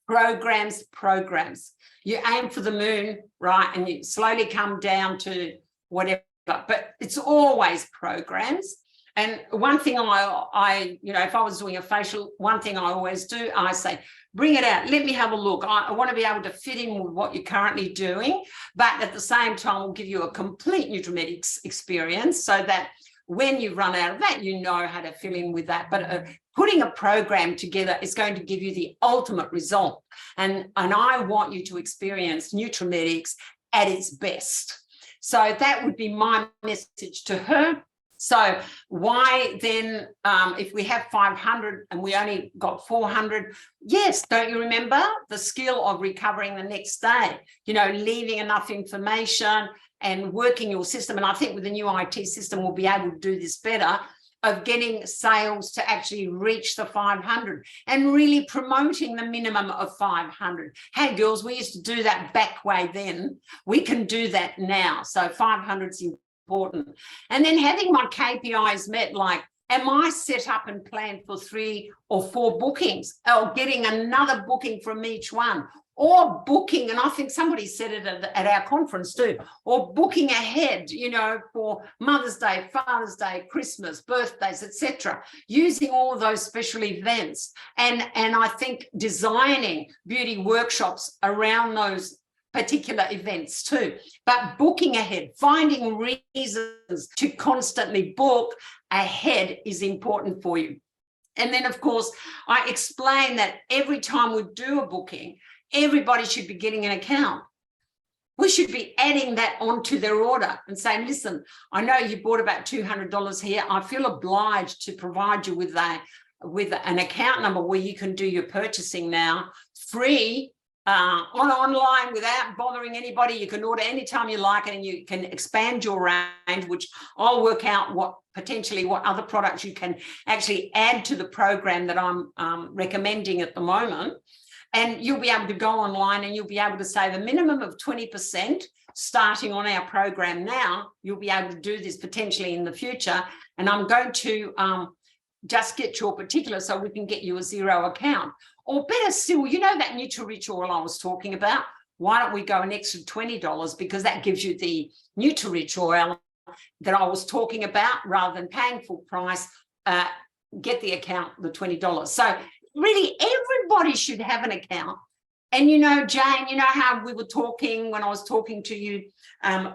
Programs. You aim for the moon, right? And you slowly come down to whatever, but it's always programs. And one thing I if I was doing a facial, one thing I always do, I say, bring it out, let me have a look. I want to be able to fit in with what you're currently doing, but at the same time, we'll give you a complete Nutrimetics experience so that when you run out of that, you know how to fill in with that. But putting a program together is going to give you the ultimate result. And I want you to experience Nutrimetics at its best. So that would be my message to her. So why then, if we have 500 and we only got 400, yes, don't you remember the skill of recovering the next day, leaving enough information and working your system. And I think with the new IT system, we'll be able to do this better, of getting sales to actually reach the 500 and really promoting the minimum of 500. Hey, girls, we used to do that back way then. We can do that now. So 500 is important. And then having my KPIs met, like, am I set up and planned for 3 or 4 bookings, or getting another booking from each one, or booking, and I think somebody said it at our conference too, or booking ahead, for Mother's Day, Father's Day, Christmas, birthdays, etc., using all of those special events. And I think designing beauty workshops around those particular events too, but booking ahead, finding reasons to constantly book ahead is important for you. And then, of course, I explain that every time we do a booking, everybody should be getting an account. We should be adding that onto their order and saying, listen, I know you bought about $200 here. I feel obliged to provide you with an account number where you can do your purchasing now free online without bothering anybody. You can order anytime you like it, and you can expand your range, which I'll work out what other products you can actually add to the program that I'm recommending at the moment. And you'll be able to go online and you'll be able to save a minimum of 20% starting on our program now. You'll be able to do this potentially in the future. And I'm going to just get your particulars so we can get you a zero account. Or better still, that Nutri-Rich oil I was talking about? Why don't we go an extra $20, because that gives you the Nutri-Rich oil that I was talking about, rather than paying full price, get the account, the $20. So really, everybody should have an account. And Jane, how we were talking when I was talking to you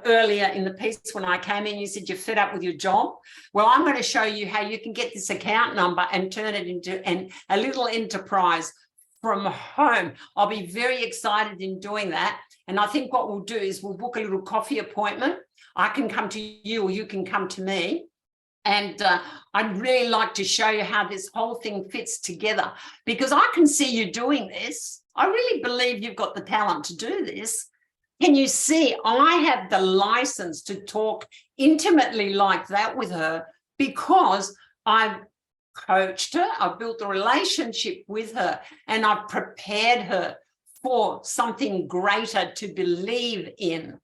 earlier in the piece when I came in, you said you're fed up with your job. Well, I'm going to show you how you can get this account number and turn it into a little enterprise from home. I'll be very excited in doing that. And I think what we'll do is we'll book a little coffee appointment. I can come to you or you can come to me. And I'd really like to show you how this whole thing fits together, because I can see you doing this. I really believe you've got the talent to do this. Can you see I have the license to talk intimately like that with her, because I've coached her, I've built a relationship with her, and I've prepared her for something greater to believe in.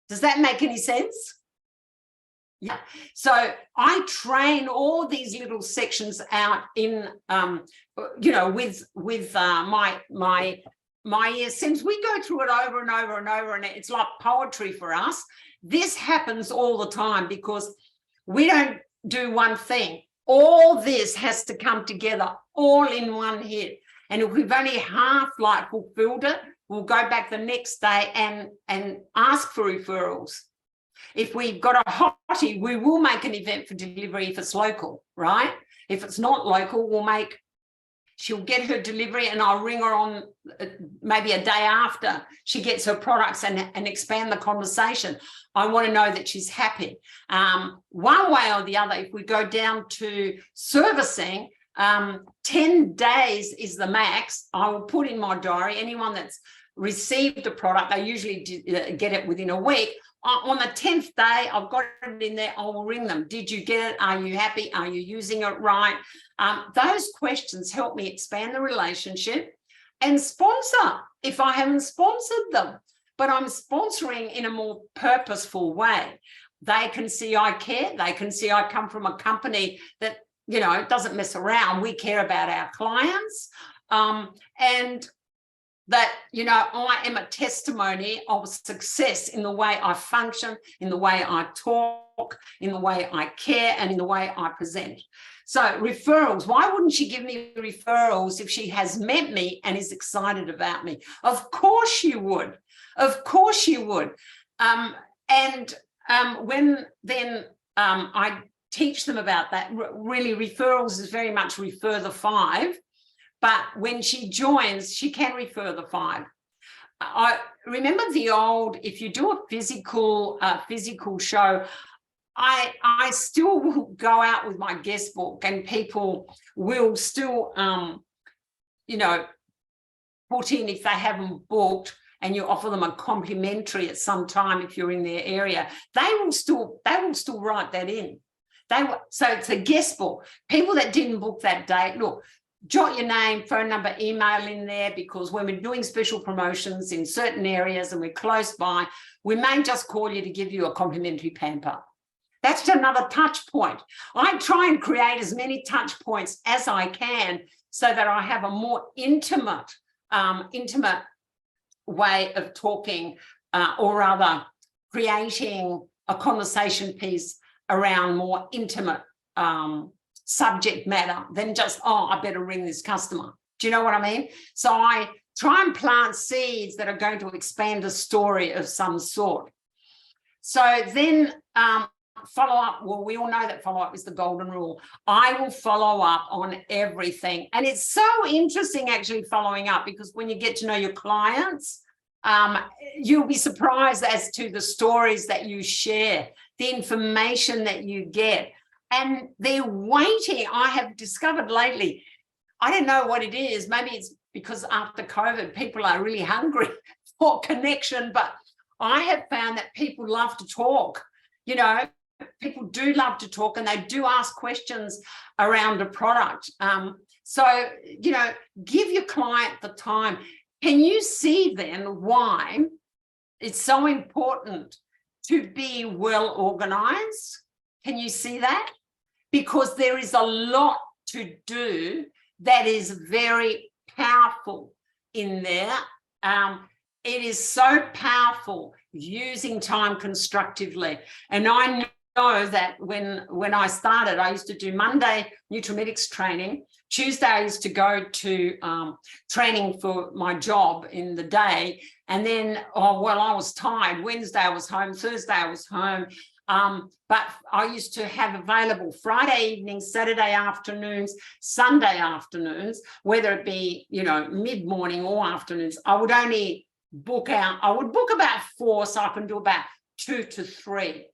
Does that make any sense? Yeah. So I train all these little sections out in, with my ESMs. We go through it over and over and over, and it's like poetry for us. This happens all the time because we don't do one thing. All this has to come together all in one hit. And if we've only half fulfilled it, we'll go back the next day and ask for referrals. If we've got a hottie, we will make an event for delivery if it's local, right? If it's not local, she'll get her delivery and I'll ring her on maybe a day after she gets her products and expand the conversation. I want to know that she's happy. One way or the other, if we go down to servicing, 10 days is the max. I will put in my diary, anyone that's received a product, they usually get it within a week. on the 10th day, I've got it in there, I will ring them. Did you get it? Are you happy? Are you using it right? Those questions help me expand the relationship and sponsor if I haven't sponsored them. But I'm sponsoring in a more purposeful way. They can see I care. They can see I come from a company that, you know, doesn't mess around. We care about our clients. And that, you know, I am a testimony of success in the way I function, in the way I talk, in the way I care, and in the way I present. So referrals, why wouldn't she give me referrals if she has met me and is excited about me? Of course you would. Of course you would. When then I teach them about that, really referrals is very much refer the 5. But when she joins, she can refer the 5. I remember the old, if you do a physical show, I still will go out with my guest book, and people will still, you know, put in if they haven't booked, and you offer them a complimentary at some time if you're in their area, they will still write that in. So it's a guest book. People that didn't book that date, look, jot your name, phone number, email in there, because when we're doing special promotions in certain areas and we're close by, we may just call you to give you a complimentary pamper. That's another touch point. I try and create as many touch points as I can so that I have a more intimate way of talking, or rather creating a conversation piece around more intimate subject matter than just, oh, I better ring this customer. Do you know what I mean? So I try and plant seeds that are going to expand a story of some sort. So then follow up. Well, we all know that follow up is the golden rule. I will follow up on everything. And it's so interesting actually following up, because when you get to know your clients, you'll be surprised as to the stories that you share, the information that you get. And they're waiting. I have discovered lately, I don't know what it is. Maybe it's because after COVID, people are really hungry for connection. But I have found that people love to talk. You know, people do love to talk, and they do ask questions around a product. So, you know, give your client the time. Can you see then why it's so important to be well organized? Can you see that? Because there is a lot to do that is very powerful in there. It is so powerful using time constructively. And I know that when I started, I used to do Monday Nutrimetics training. Tuesday, I used to go to training for my job in the day. And then, oh, well, I was tired. Wednesday, I was home. Thursday, I was home. But I used to have available Friday evenings, Saturday afternoons, Sunday afternoons, whether it be, you know, mid-morning or afternoons. I would only book out. I would book about 4, so I can do about 2 to 3.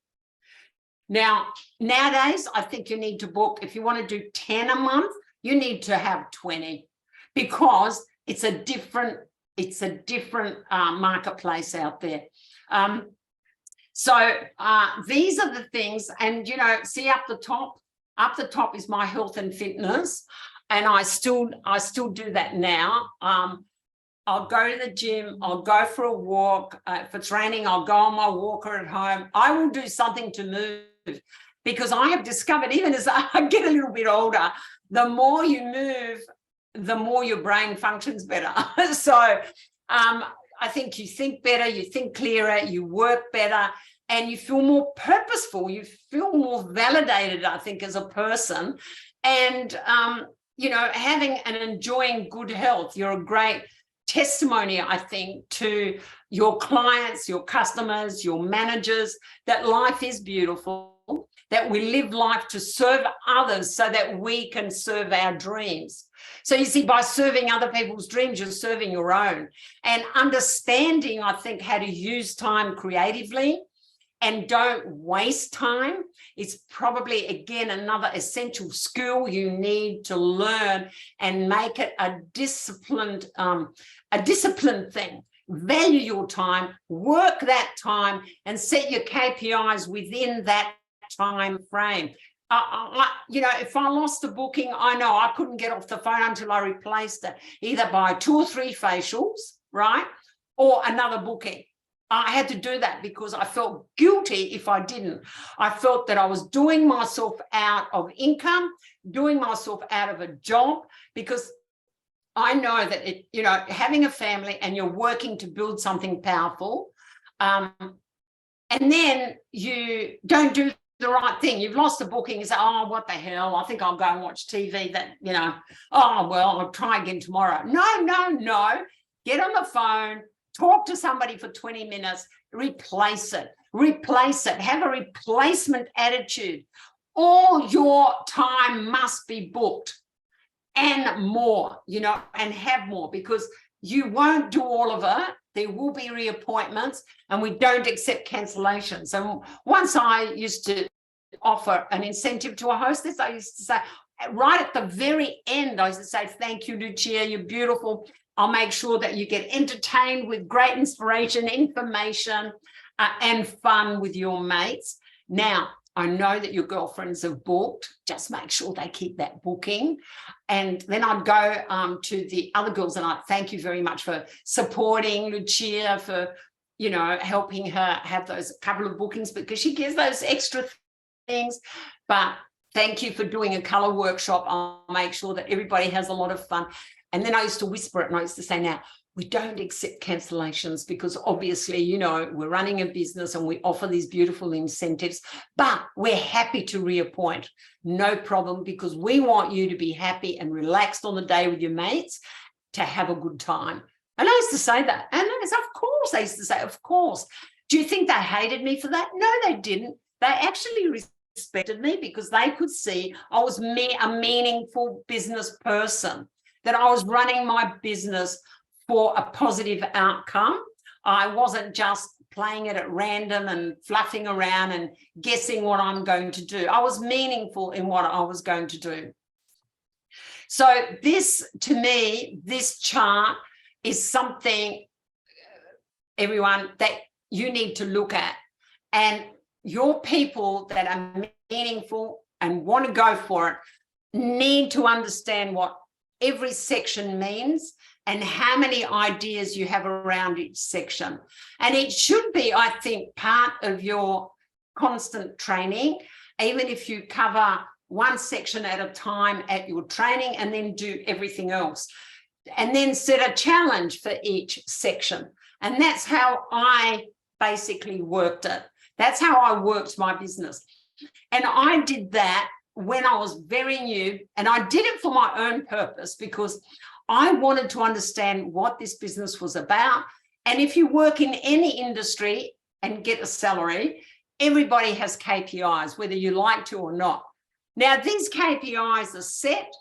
Now, nowadays, I think you need to book, if you want to do 10 a month, you need to have 20, because it's a different marketplace out there. So these are the things, and you know, see up the top is my health and fitness, and I still do that now. I'll go to the gym, I'll go for a walk. For training, I'll go on my walker at home. I will do something to move, because I have discovered, even as I get a little bit older, the more you move, the more your brain functions better. So I think you think better, you think clearer, you work better, and you feel more purposeful, you feel more validated, I think, as a person. And, you know, having and enjoying good health, you're a great testimony, I think, to your clients, your customers, your managers, that life is beautiful, that we live life to serve others so that we can serve our dreams. So you see, by serving other people's dreams, you're serving your own. And understanding, I think, how to use time creatively and don't waste time is probably, again, another essential skill you need to learn and make it a disciplined thing. value your time, work that time, and set your KPIs within that time frame. If I lost a booking, I know I couldn't get off the phone until I replaced it, either by 2 or 3 facials, right? Or another booking. I had to do that because I felt guilty if I didn't. I felt that I was doing myself out of income, doing myself out of a job, because I know that, having a family and you're working to build something powerful, and then you don't do the right thing. You've lost a booking. You say, oh, what the hell? I think I'll go and watch TV. I'll try again tomorrow. No. Get on the phone, talk to somebody for 20 minutes, replace it. Have a replacement attitude. All your time must be booked and more, and have more, because you won't do all of it. There will be reappointments, and we don't accept cancellations. And once I used to offer an incentive to a hostess, I used to say, right at the very end, I used to say, thank you, Lucia, you're beautiful. I'll make sure that you get entertained with great inspiration, information, and fun with your mates. Now, I know that your girlfriends have booked. Just make sure they keep that booking. And then I'd go to the other girls and I'd thank you very much for supporting Lucia, for, helping her have those couple of bookings, because she gives those extra things. But thank you for doing a colour workshop. I'll make sure that everybody has a lot of fun. And then I used to whisper it, and I used to say, now, we don't accept cancellations, because obviously, we're running a business and we offer these beautiful incentives, but we're happy to reappoint. No problem, because we want you to be happy and relaxed on the day with your mates, to have a good time. And I used to say that. And I said, of course, I used to say, of course. Do you think they hated me for that? No, they didn't. They actually respected me, because they could see I was a meaningful business person, that I was running my business for a positive outcome. I wasn't just playing it at random and fluffing around and guessing what I'm going to do. I was meaningful in what I was going to do. So this, to me, this chart is something, everyone, that you need to look at. And your people that are meaningful and want to go for it need to understand what every section means and how many ideas you have around each section. And it should be, I think, part of your constant training, even if you cover one section at a time at your training and then do everything else. And then set a challenge for each section. And that's how I basically worked it. That's how I worked my business. And I did that when I was very new, and I did it for my own purpose, because I wanted to understand what this business was about. And if you work in any industry and get a salary, everybody has KPIs, whether you like to or not. Now, these KPIs are set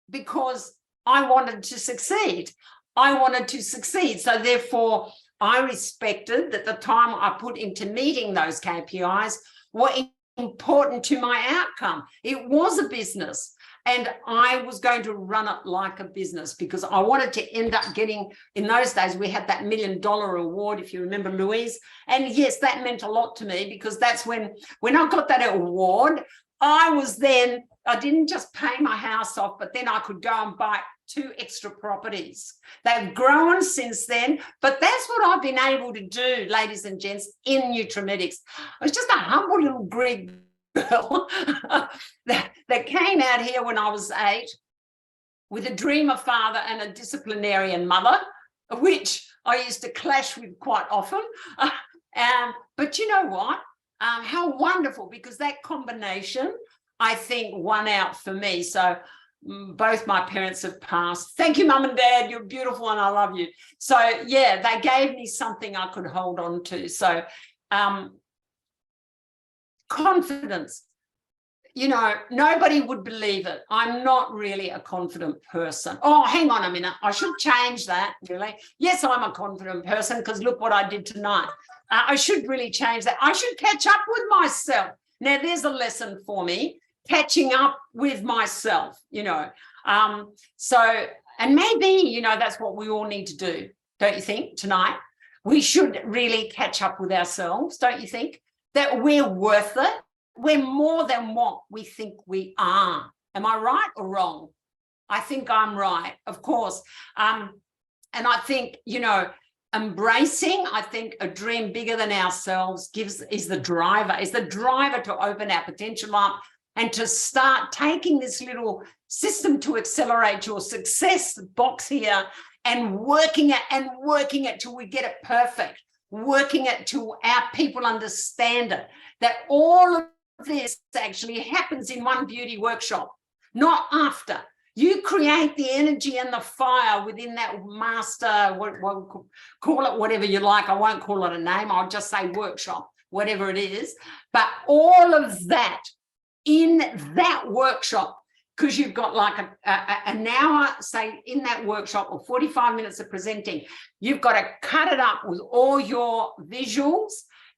because I wanted to succeed. So therefore, I respected that the time I put into meeting those KPIs were important to my outcome. It was a business, and I was going to run it like a business, because I wanted to end up getting, in those days, we had that $1 million award, if you remember, Louise. And yes, that meant a lot to me, because that's when I got that award, I didn't just pay my house off, but then I could go and buy 2 extra properties. They've grown since then, but that's what I've been able to do, ladies and gents, in Nutrimetics. I was just a humble little Greek girl that came out here when I was 8 with a dreamer father and a disciplinarian mother, which I used to clash with quite often. But you know what? How wonderful, because that combination, I think, won out for me. So both my parents have passed. Thank you, Mum and Dad. You're beautiful and I love you. So, yeah, they gave me something I could hold on to. So confidence. Nobody would believe it. I'm not really a confident person. Oh, hang on a minute. I should change that, really. Yes, I'm a confident person, because look what I did tonight. I should really change that. I should catch up with myself. Now, there's a lesson for me, catching up with myself, So, and maybe, that's what we all need to do. don't you think, tonight? We should really catch up with ourselves, don't you think? That we're worth it. We're more than what we think we are. Am I right or wrong? I think I'm right, of course. And I think, you know, embracing, I think, a dream bigger than ourselves is the driver to open our potential up and to start taking this little system to accelerate your success box here and working it till we get it perfect, working it till our people understand it, that all of this actually happens in one beauty workshop, not after. You create the energy and the fire within that master, call it whatever you like. I won't call it a name. I'll just say workshop, whatever it is. But all of that in that workshop, because you've got like an hour, say, in that workshop, or 45 minutes of presenting, you've got to cut it up with all your visuals,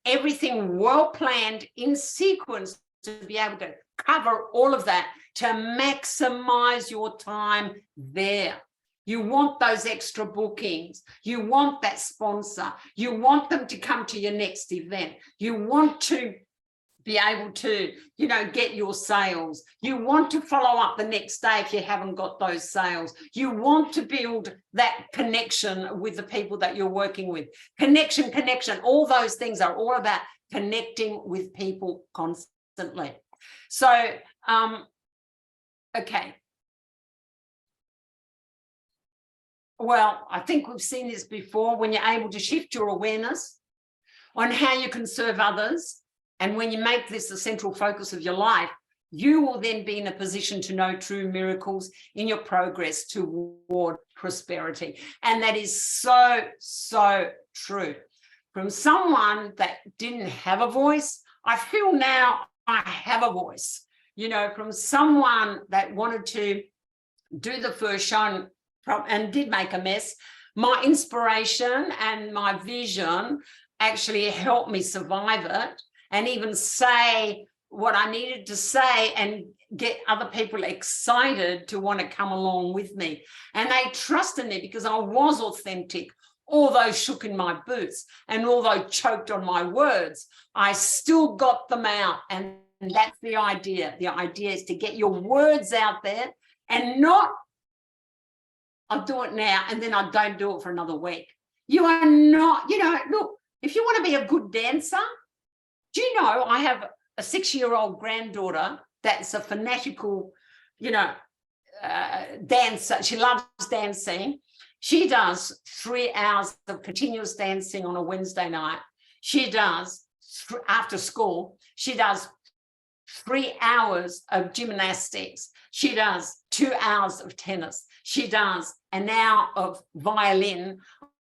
everything well planned in sequence to be able to cover all of that, to maximize your time there. You want those extra bookings. You want that sponsor. You want them to come to your next event. You want to be able to, you know, get your sales. You want to follow up the next day if you haven't got those sales. You want to build that connection with the people that you're working with. Connection. All those things are all about connecting with people constantly. So, okay. Well, I think we've seen this before. When you're able to shift your awareness on how you can serve others, and when you make this the central focus of your life, you will then be in a position to know true miracles in your progress toward prosperity. And that is so, so true. From someone that didn't have a voice, I feel now I have a voice. You know, from someone that wanted to do the first show and did make a mess, my inspiration and my vision actually helped me survive it and even say what I needed to say and get other people excited to want to come along with me. And they trusted me because I was authentic. Although shook in my boots and although choked on my words, I still got them out. And that's the idea. The idea is to get your words out there and not, I'll do it now and then I don't do it for another week. You are not, you know, look, if you want to be a good dancer, do you know I have a 6-year-old granddaughter that's a fanatical, you know, dancer. She loves dancing. She does 3 hours of continuous dancing on a Wednesday night. She does, after school, she does 3 hours of gymnastics. She does 2 hours of tennis. She does an hour of violin.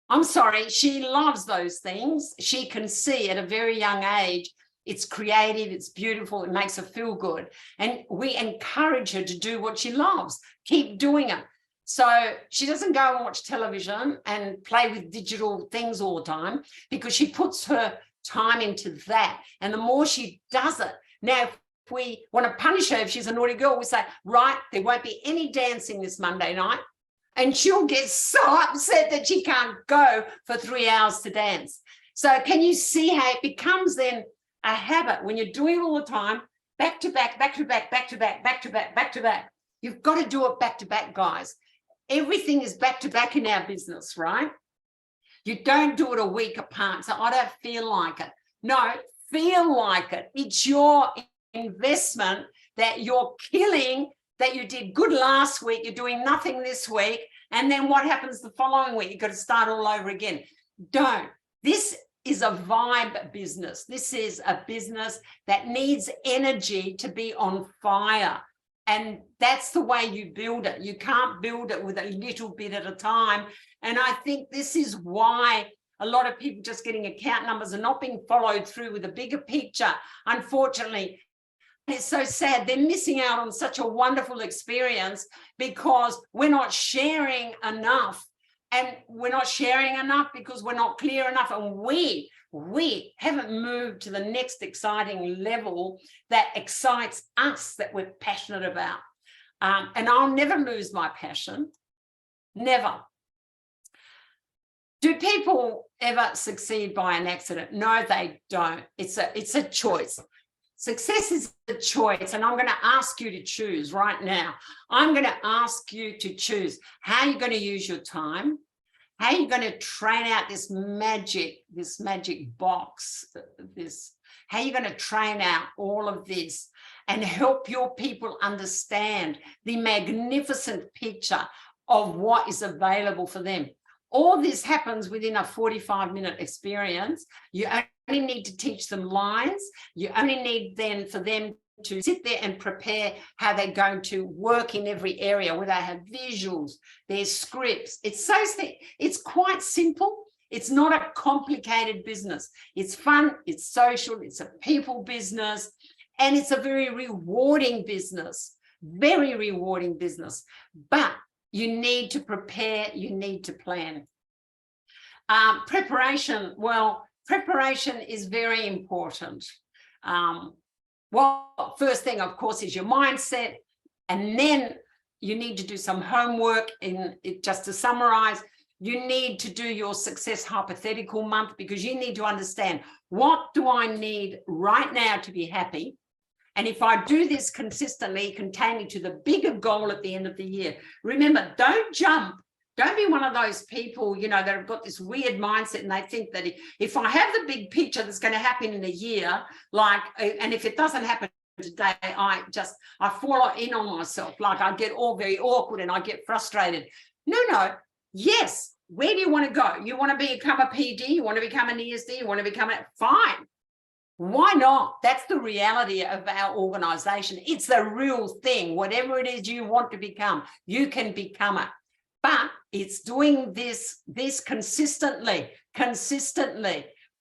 I'm sorry, she loves those things. She can see at a very young age, it's creative, it's beautiful, it makes her feel good. And we encourage her to do what she loves. Keep doing it. So she doesn't go and watch television and play with digital things all the time because she puts her time into that. And the more she does it, now if we want to punish her if she's a naughty girl, we say, right, there won't be any dancing this Monday night. And she'll get so upset that she can't go for 3 hours to dance. So can you see how it becomes then a habit when you're doing it all the time, back to back, back to back, back to back, back to back, back to back. You've got to do it back to back, guys. Everything is back to back in our business, right? You don't do it a week apart. So I don't feel like it. No, feel like it. It's your investment that you're killing, that you did good last week, you're doing nothing this week, and then what happens the following week? You've got to start all over again. Don't. This is a vibe business. This is a business that needs energy to be on fire. And that's the way you build it. You can't build it with a little bit at a time. And I think this is why a lot of people just getting account numbers are not being followed through with a bigger picture. Unfortunately, it's so sad. They're missing out on such a wonderful experience because we're not sharing enough. And we're not sharing enough because we're not clear enough. And we haven't moved to the next exciting level that excites us, that we're passionate about. And I'll never lose my passion. Never. Do people ever succeed by an accident? No, they don't. It's a choice. Success is a choice, and I'm going to ask you to choose right now. I'm going to ask you to choose how you're going to use your time, how you're going to train out this magic box, how you're going to train out all of this and help your people understand the magnificent picture of what is available for them. All this happens within a 45-minute experience. You only need to teach them lines. You only need then for them to sit there and prepare how they're going to work in every area, where they have visuals, their scripts. It's quite simple. It's not a complicated business. It's fun, it's social, it's a people business, and it's a very rewarding business, very rewarding business. But you need to prepare, you need to plan. Preparation, well, preparation is very important. Well, first thing, of course, is your mindset, and then you need to do some homework. Just to summarize, you need to do your success hypothetical month, because you need to understand, what do I need right now to be happy? And if I do this consistently, it can take me to the bigger goal at the end of the year. Remember, don't jump. Don't be one of those people, you know, that have got this weird mindset, and they think that if I have the big picture that's going to happen in a year, and if it doesn't happen today, I fall in on myself. Like, I get all very awkward and I get frustrated. No. Yes. Where do you want to go? You want to become a PD? You want to become an ESD? You want to become fine. Why not? That's the reality of our organization. It's the real thing. Whatever it is you want to become, you can become it. But it's doing this consistently,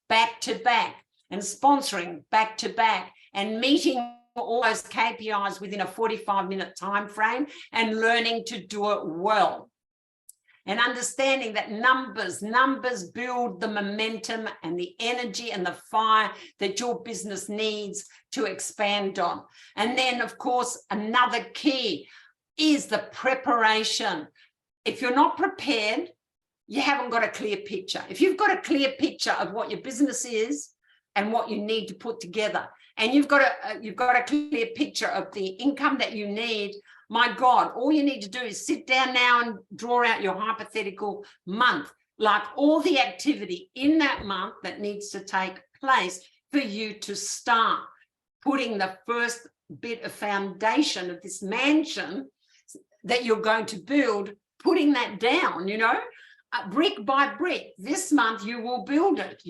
back to back, and sponsoring back to back, and meeting all those KPIs within a 45-minute time frame, and learning to do it well. And understanding that numbers build the momentum and the energy and the fire that your business needs to expand on. And then, of course, another key is the preparation. If you're not prepared, you haven't got a clear picture. If you've got a clear picture of what your business is and what you need to put together, and you've got a clear picture of the income that you need, my God, all you need to do is sit down now and draw out your hypothetical month, like all the activity in that month that needs to take place for you to start putting the first bit of foundation of this mansion that you're going to build, putting that down, you know, brick by brick. This month you will build it.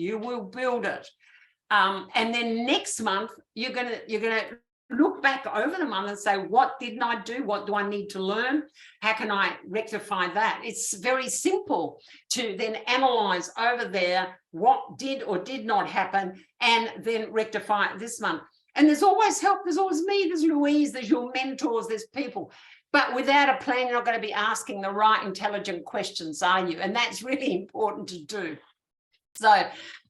And then next month you're gonna look back over the month and say, what didn't I do? What do I need to learn? How can I rectify that? It's very simple to then analyze over there what did or did not happen, and then rectify it this month. And there's always help. There's always me, there's Louise, there's your mentors, there's people. But without a plan, you're not going to be asking the right intelligent questions, are you? And that's really important to do. So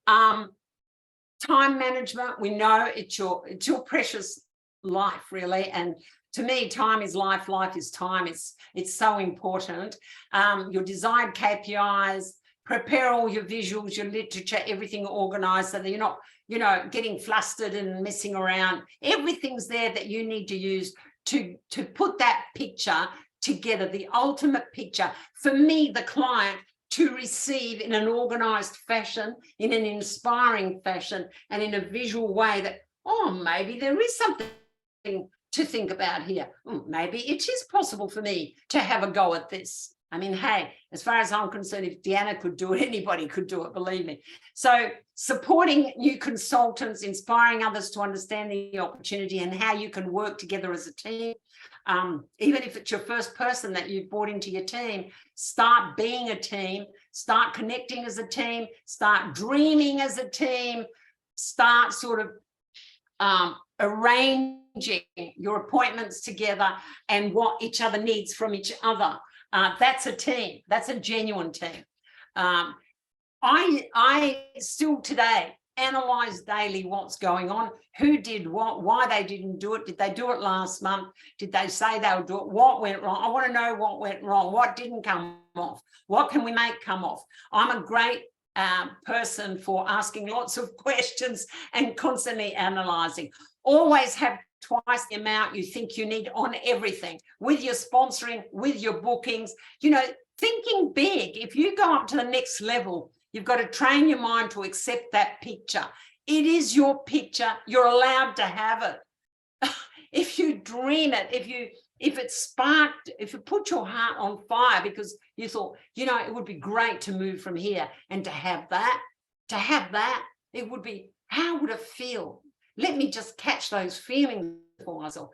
time management, we know it's your precious life, really. And to me, time is life, life is time. It's so important. Your desired KPIs, prepare all your visuals, your literature, everything organized so that you're not, you know, getting flustered and messing around. Everything's there that you need to use to put that picture together, the ultimate picture for me, the client, to receive in an organized fashion, in an inspiring fashion, and in a visual way that, oh, maybe there is something to think about here. Maybe it is possible for me to have a go at this. I mean, hey, as far as I'm concerned, if Deanna could do it, anybody could do it, believe me. So supporting new consultants, inspiring others to understand the opportunity and how you can work together as a team. Even if it's your first person that you've brought into your team, start being a team, start connecting as a team, start dreaming as a team, start sort of arranging your appointments together and what each other needs from each other. That's a team. That's a genuine team. I still today analyze daily what's going on, who did what, why they didn't do it, did they do it last month, did they say they would do it, what went wrong. I want to know what went wrong, what didn't come off, what can we make come off. I'm a great person for asking lots of questions and constantly analyzing. Always have twice the amount you think you need on everything, with your sponsoring, with your bookings, you know, thinking big. If you go up to the next level, you've got to train your mind to accept that picture. It is your picture. You're allowed to have it. If you dream it, if it sparked, if you put your heart on fire because you thought, you know, it would be great to move from here and to have that, it would be, how would it feel? Let me just catch those feelings for myself.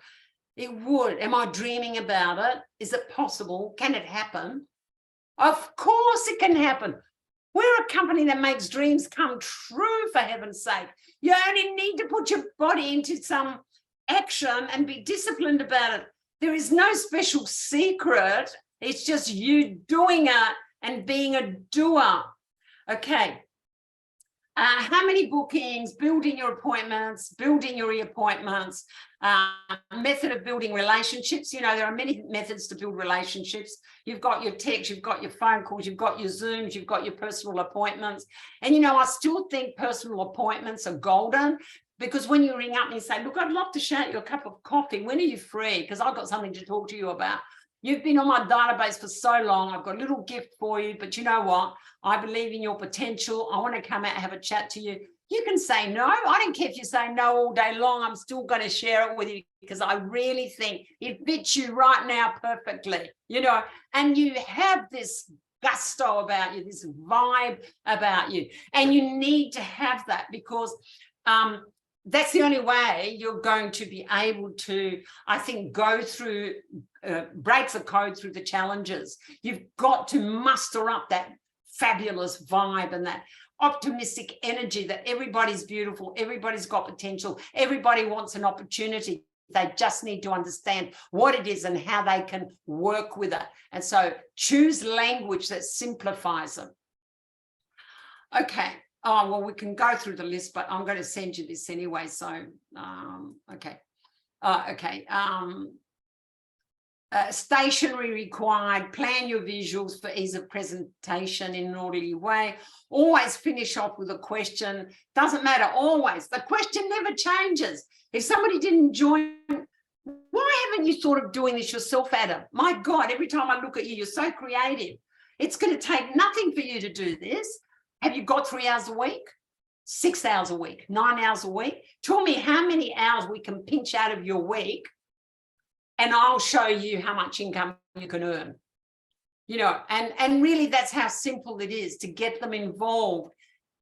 It would. Am I dreaming about it? Is it possible? Can it happen? Of course it can happen. We're a company that makes dreams come true, for heaven's sake. You only need to put your body into some action and be disciplined about it. There is no special secret. It's just you doing it and being a doer. Okay. How many bookings, building your appointments, building your e-appointments, method of building relationships. You know, there are many methods to build relationships. You've got your text, you've got your phone calls, you've got your Zooms, you've got your personal appointments. And, you know, I still think personal appointments are golden, because when you ring up and you say, look, I'd love to share you a cup of coffee. When are you free? Because I've got something to talk to you about. You've been on my database for so long. I've got a little gift for you, but you know what? I believe in your potential. I want to come out and have a chat to you. You can say no. I don't care if you say no all day long. I'm still going to share it with you because I really think it fits you right now perfectly, you know, and you have this gusto about you, this vibe about you, and you need to have that because that's the only way you're going to be able to, I think, go through, break the code through the challenges. You've got to muster up that fabulous vibe and that optimistic energy that everybody's beautiful, everybody's got potential, everybody wants an opportunity. They just need to understand what it is and how they can work with it. And so choose language that simplifies them. Okay. Oh, well, we can go through the list, but I'm going to send you this anyway. So, okay. Stationery required. Plan your visuals for ease of presentation in an orderly way. Always finish off with a question. Doesn't matter, always. The question never changes. If somebody didn't join, why haven't you thought of doing this yourself, Adam? My God, every time I look at you, you're so creative. It's going to take nothing for you to do this. Have you got 3 hours a week, 6 hours a week, 9 hours a week? Tell me how many hours we can pinch out of your week, and I'll show you how much income you can earn. You know, and really that's how simple it is to get them involved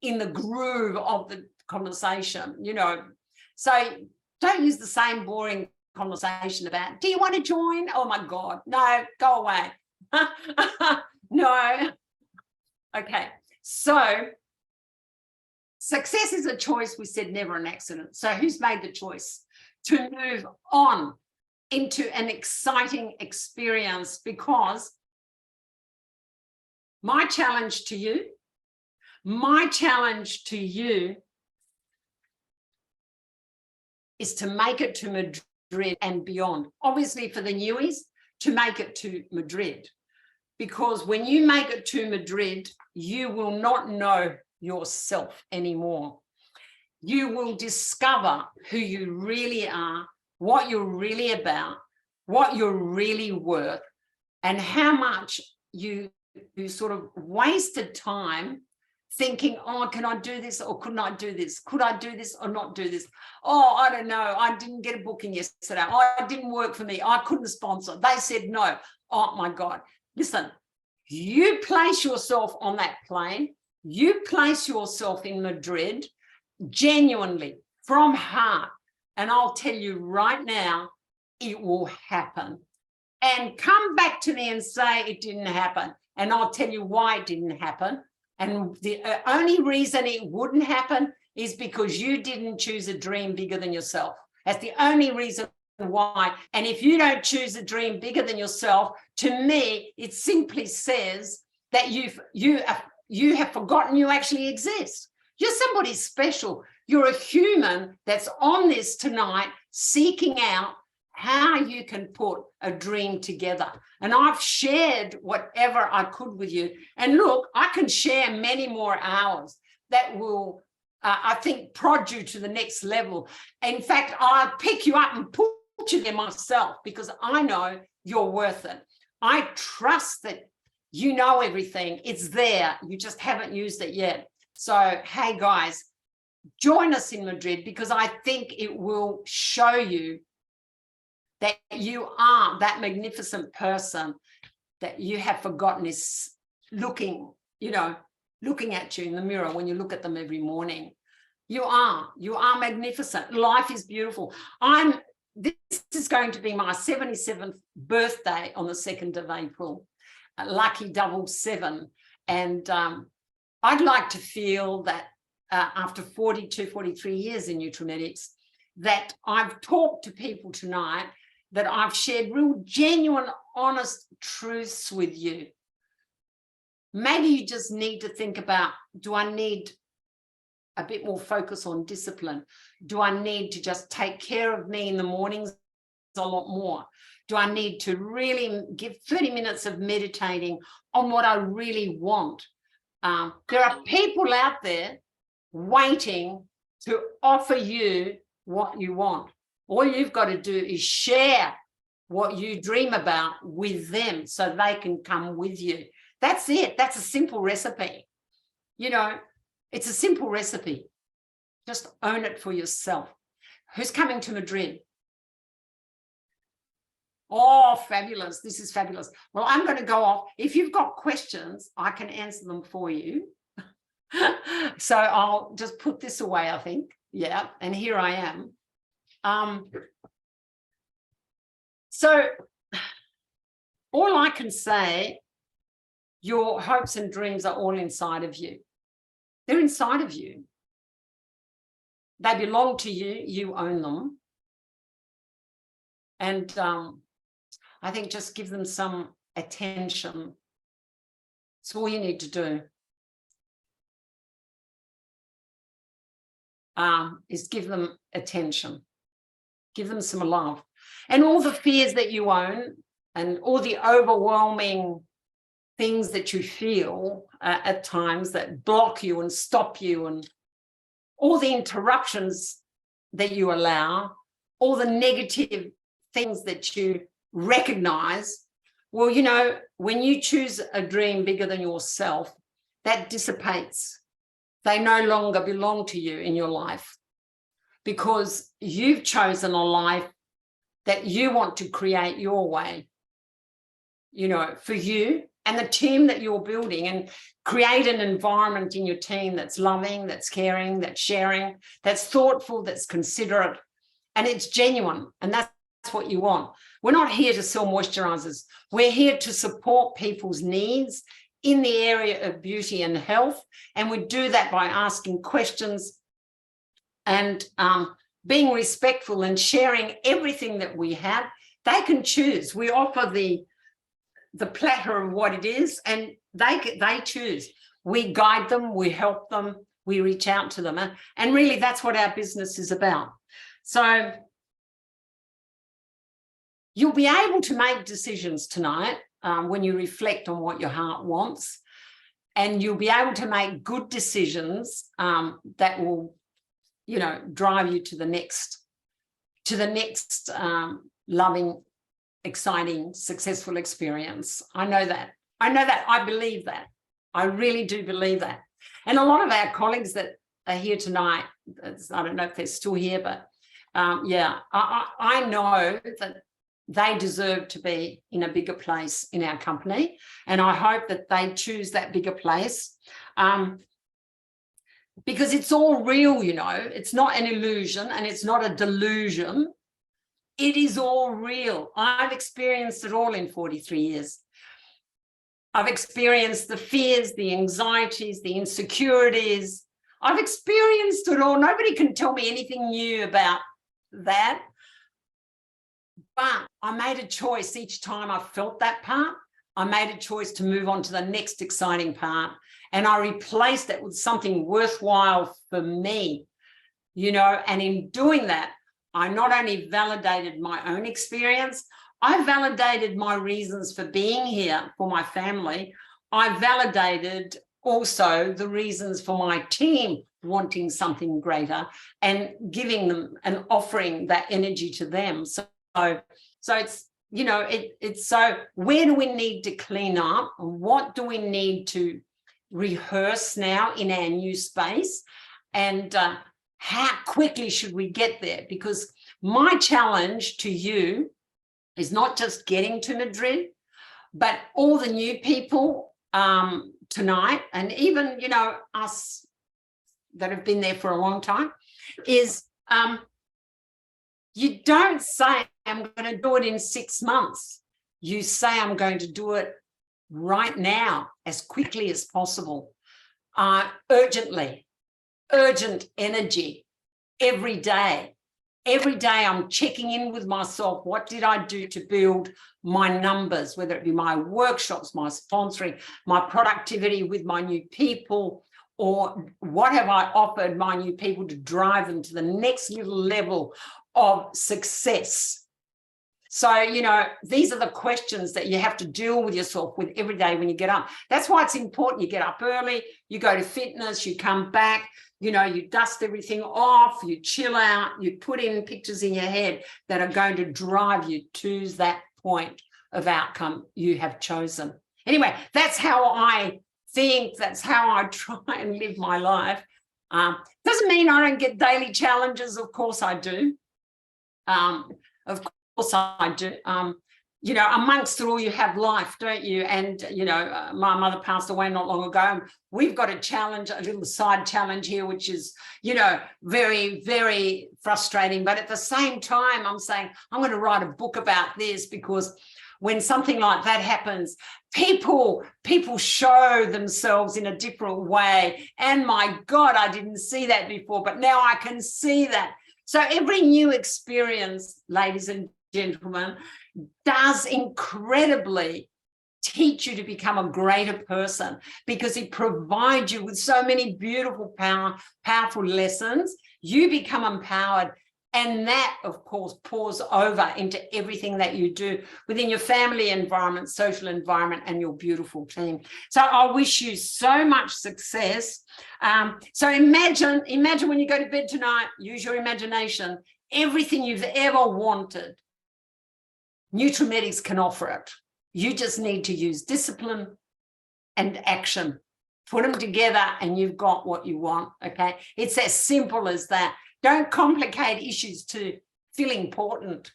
in the groove of the conversation, you know. So don't use the same boring conversation about, do you want to join? Oh my God, no, go away. No. Okay. So success is a choice. We said never an accident. So who's made the choice to move on into an exciting experience? Because my challenge to you is to make it to Madrid and beyond. Obviously for the newies, to make it to Madrid. Because when you make it to Madrid, you will not know yourself anymore. You will discover who you really are, what you're really about, what you're really worth, and how much you sort of wasted time thinking, oh, can I do this or couldn't I do this? Could I do this or not do this? Oh, I don't know. I didn't get a booking yesterday. Oh, it didn't work for me. I couldn't sponsor. They said no. Oh, my God. Listen, you place yourself on that plane. You place yourself in Madrid genuinely from heart. And I'll tell you right now, it will happen. And come back to me and say it didn't happen. And I'll tell you why it didn't happen. And the only reason it wouldn't happen is because you didn't choose a dream bigger than yourself. That's the only reason why. And if you don't choose a dream bigger than yourself, to me, it simply says that you have forgotten you actually exist. You're somebody special. You're a human that's on this tonight, seeking out how you can put a dream together. And I've shared whatever I could with you. And look, I can share many more hours that will, I think, prod you to the next level. In fact, I'll pick you up and put you there myself, because I know you're worth it. I trust that you know everything. It's there. You just haven't used it yet. So, hey, guys, join us in Madrid, because I think it will show you that you are that magnificent person that you have forgotten is looking at you in the mirror when you look at them every morning. You are magnificent. Life is beautiful. This is going to be my 77th birthday on the 2nd of April. Lucky 77. And I'd like to feel that after 43 years in Nutrimetics, that I've talked to people tonight, that I've shared real, genuine, honest truths with you. Maybe you just need to think about, do I need a bit more focus on discipline? Do I need to just take care of me in the mornings a lot more? Do I need to really give 30 minutes of meditating on what I really want? There are people out there waiting to offer you what you want. All you've got to do is share what you dream about with them so they can come with you. That's it. That's a simple recipe. It's a simple recipe. Just own it for yourself. Who's coming to Madrid? Oh, fabulous. This is fabulous. Well, I'm going to go off. If you've got questions, I can answer them for you. So I'll just put this away, I think. Yeah, and here I am. So all I can say, your hopes and dreams are all inside of you. They're inside of you. They belong to you. You own them. And I think just give them some attention. It's all you need to do. Is give them attention. Give them some love. And all the fears that you own and all the overwhelming things that you feel at times that block you and stop you, and all the interruptions that you allow, all the negative things that you recognize. Well, when you choose a dream bigger than yourself, that dissipates. They no longer belong to you in your life, because you've chosen a life that you want to create your way, for you and the team that you're building, and create an environment in your team that's loving, that's caring, that's sharing, that's thoughtful, that's considerate, and it's genuine. And that's what you want. We're not here to sell moisturizers. We're here to support people's needs in the area of beauty and health. And we do that by asking questions and being respectful and sharing everything that we have. They can choose. We offer the platter of what it is, and they choose. We guide them, we help them, we reach out to them. And really, that's what our business is about. So you'll be able to make decisions tonight when you reflect on what your heart wants, and you'll be able to make good decisions that will, drive you to the next loving, exciting, successful experience. I know that. I believe that. I really do believe that. And a lot of our colleagues that are here tonight, I don't know if they're still here, but I know that they deserve to be in a bigger place in our company. And I hope that they choose that bigger place, because it's all real, it's not an illusion and it's not a delusion. It is all real. I've experienced it all in 43 years. I've experienced the fears, the anxieties, the insecurities. I've experienced it all. Nobody can tell me anything new about that. But I made a choice each time I felt that part. I made a choice to move on to the next exciting part, and I replaced it with something worthwhile for me, and in doing that, I not only validated my own experience, I validated my reasons for being here for my family. I validated also the reasons for my team wanting something greater and giving them and offering that energy to them. So it's, it's so where do we need to clean up? What do we need to rehearse now in our new space? And how quickly should we get there? Because my challenge to you is not just getting to Madrid, but all the new people tonight, and even, us that have been there for a long time, is you don't say, I'm going to do it in 6 months. You say, I'm going to do it right now, as quickly as possible, urgently, urgent energy, every day. Every day I'm checking in with myself. What did I do to build my numbers, whether it be my workshops, my sponsoring, my productivity with my new people, or what have I offered my new people to drive them to the next little level of success? So, these are the questions that you have to deal with yourself with every day when you get up. That's why it's important you get up early, you go to fitness, you come back, you dust everything off, you chill out, you put in pictures in your head that are going to drive you to that point of outcome you have chosen. Anyway, that's how I think, that's how I try and live my life. Doesn't mean I don't get daily challenges. Of course I do. Of course I do. Amongst it all, you have life, don't you? And, my mother passed away not long ago. We've got a challenge, a little side challenge here, which is, very, very frustrating. But at the same time, I'm saying, I'm going to write a book about this, because when something like that happens, people show themselves in a different way. And my God, I didn't see that before, but now I can see that. So every new experience, ladies and gentlemen, does incredibly teach you to become a greater person, because it provides you with so many beautiful, powerful lessons. You become empowered, and that, of course, pours over into everything that you do within your family environment, social environment, and your beautiful team. So I wish you so much success. So imagine when you go to bed tonight, use your imagination, everything you've ever wanted, Nutrimetics can offer it. You just need to use discipline and action. Put them together and you've got what you want, okay? It's as simple as that. Don't complicate issues to feel important.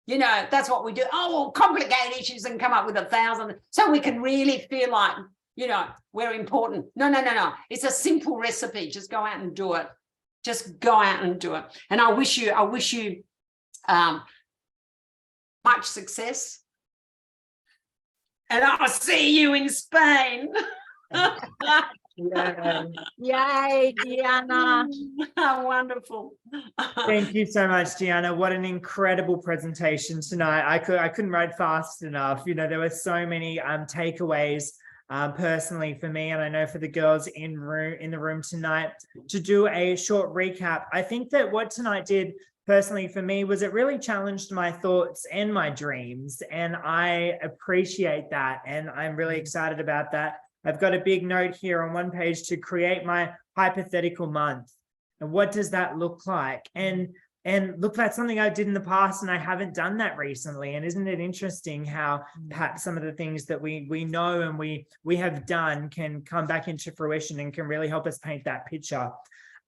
That's what we do. Oh, we'll complicate issues and come up with 1,000 so we can really feel like, we're important. No. It's a simple recipe. Just go out and do it. Just go out and do it. And I wish you much success, and I'll see you in Spain. Yeah. Yay, Deanna. Wonderful. Thank you so much, Deanna. What an incredible presentation tonight. I couldn't write fast enough. There were so many takeaways personally for me, and I know for the girls in the room tonight. To do a short recap, I think that what tonight did personally for me was it really challenged my thoughts and my dreams, and I appreciate that, and I'm really excited about that. I've got a big note here on one page to create my hypothetical month. And what does that look like? And look, that's something I did in the past, and I haven't done that recently. And isn't it interesting how perhaps some of the things that we know and we have done can come back into fruition and can really help us paint that picture.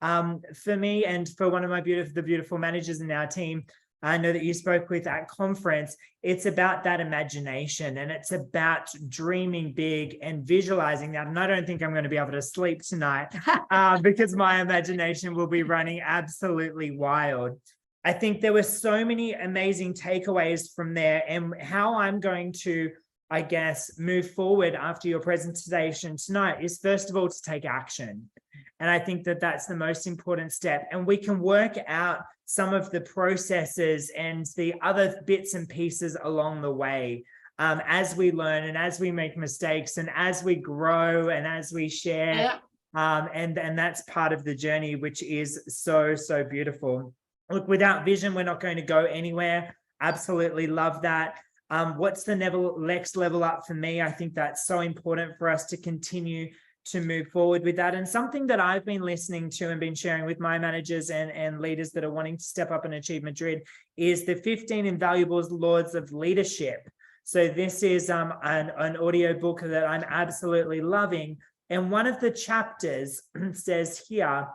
For me, and for one of the beautiful managers in our team, I know that you spoke with at conference, it's about that imagination, and it's about dreaming big and visualizing that. And I don't think I'm going to be able to sleep tonight because my imagination will be running absolutely wild. I think there were so many amazing takeaways from there, and how I'm going to, I guess, move forward after your presentation tonight is, first of all, to take action. And I think that that's the most important step. And we can work out some of the processes and the other bits and pieces along the way. as we learn and as we make mistakes and as we grow and as we share. Yeah. And that's part of the journey, which is so, so beautiful. Look, without vision, we're not going to go anywhere. Absolutely love that. What's the next level up for me? I think that's so important for us to continue to move forward with that. And something that I've been listening to and been sharing with my managers and leaders that are wanting to step up and achieve Madrid is the 15 Invaluable Laws of Leadership. So this is an audio book that I'm absolutely loving. And one of the chapters says here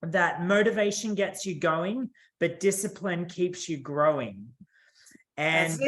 that motivation gets you going, but discipline keeps you growing. And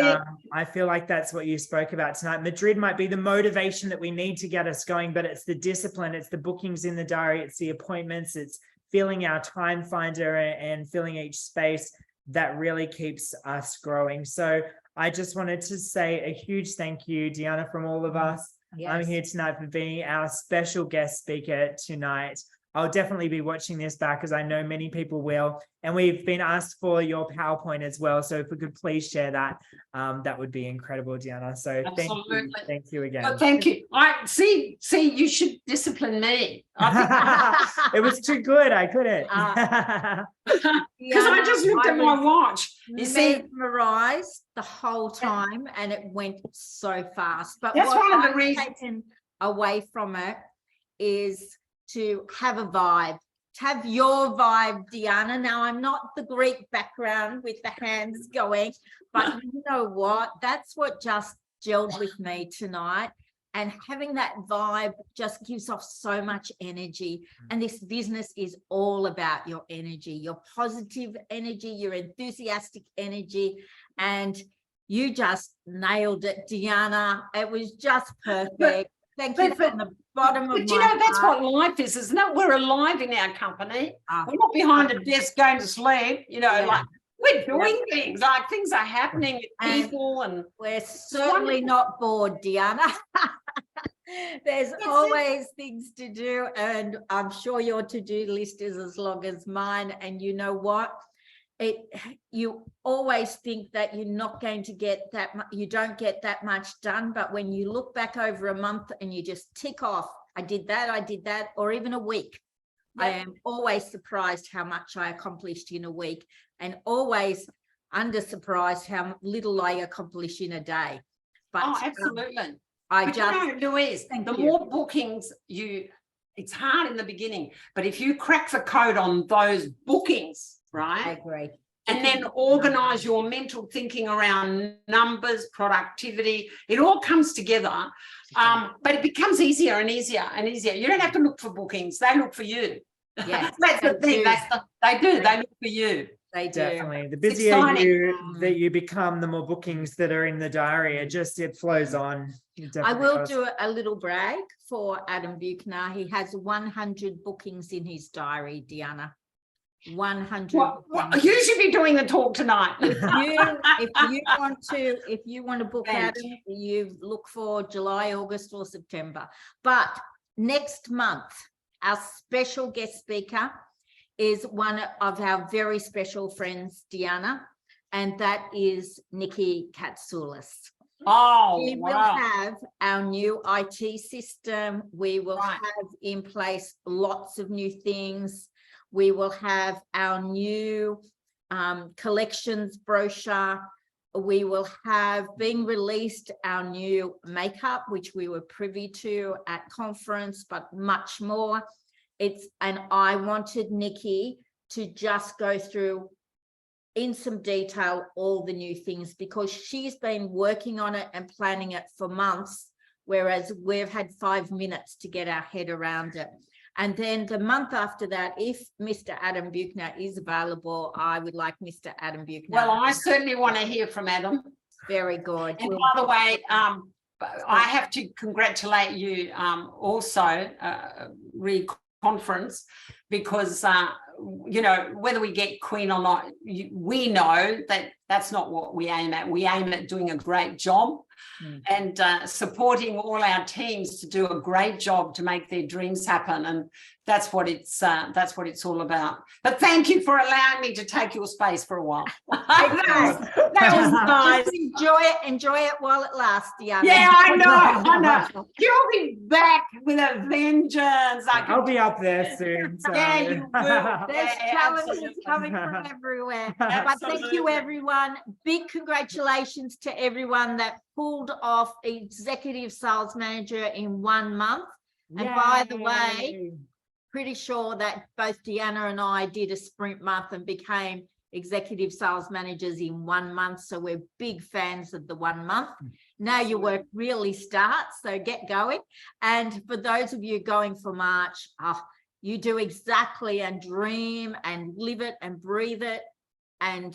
I feel like that's what you spoke about tonight. Madrid might be the motivation that we need to get us going, but it's the discipline, it's the bookings in the diary, it's the appointments, it's filling our time finder and filling each space that really keeps us growing. So I just wanted to say a huge thank you, Deanna, from all of us. Yes. I'm here tonight for being our special guest speaker tonight. I'll definitely be watching this back, because I know many people will. And we've been asked for your PowerPoint as well. So if we could please share that, that would be incredible, Deanna. So thank you again. Well, thank you. See, you should discipline me. It was too good. I couldn't. Because I just looked at my watch. You see, mesmerized the whole time, and it went so fast. But that's what one of the I've reasons taken away from it is to have a vibe, to have your vibe, Deanna. Now, I'm not the Greek background with the hands going, but you know what? That's what just gelled with me tonight. And having that vibe just gives off so much energy. And this business is all about your energy, your positive energy, your enthusiastic energy. And you just nailed it, Deanna. It was just perfect. Thank you from the bottom of my heart. But you know, that's what life is, isn't it? We're alive in our company. We're not behind a desk going to sleep, you know, like we're doing things, like things are happening with people. And we're certainly not bored, Deanna. There's always things to do, and I'm sure your to-do list is as long as mine. And you know what? You always think that you're not going to get that much, you don't get that much done, but when you look back over a month and you just tick off, I did that, or even a week, I am always surprised how much I accomplished in a week, and always under surprised how little I accomplish in a day. But absolutely. Louise, the more bookings it's hard in the beginning, but if you crack the code on those bookings, right? I agree. And then organize your mental thinking around numbers, productivity, it all comes together. But it becomes easier and easier and easier. You don't have to look for bookings, they look for you. Yes, that's the thing. They look for you. They do. Definitely. The busier that you become, the more bookings that are in the diary. It flows on. I will do a little brag for Adam Buchner. He has 100 bookings in his diary, Deanna. 100. You should be doing the talk tonight. If you want to book Adam, you look for July, August, or September. But next month, our special guest speaker is one of our very special friends, Deanna, and that is Nikki Katsoulis. We will have our new IT system. We will have in place lots of new things. We will have our new collections brochure. We will have being released our new makeup, which we were privy to at conference, but much more. And I wanted Nikki to just go through in some detail all the new things, because she's been working on it and planning it for months, whereas we've had 5 minutes to get our head around it. And then the month after that, if Mr. Adam Buchner is available, I would like Mr. Adam Buchner. Well, I certainly want to hear from Adam. Very good. And by the way, I have to congratulate you also, re-conference, because, you know, whether we get Queen or not, we know that that's not what we aim at. We aim at doing a great job. and supporting all our teams to do a great job to make their dreams happen. And that's what it's all about. But thank you for allowing me to take your space for a while. that was nice. Just enjoy it while it lasts, Deanna. Yeah, I know. You'll be back with a vengeance. I'll be up there soon. So. Yeah, you will. There's Yeah, challenges absolutely. coming from everywhere. But thank you, Absolutely. everyone. Big congratulations to everyone that pulled off executive sales manager in 1 month. And by the way, Yay. pretty sure that both Deanna and I did a sprint month and became executive sales managers in 1 month. So we're big fans of the 1 month. Now your work really starts, so get going. And for those of you going for March, you do exactly and dream and live it and breathe it and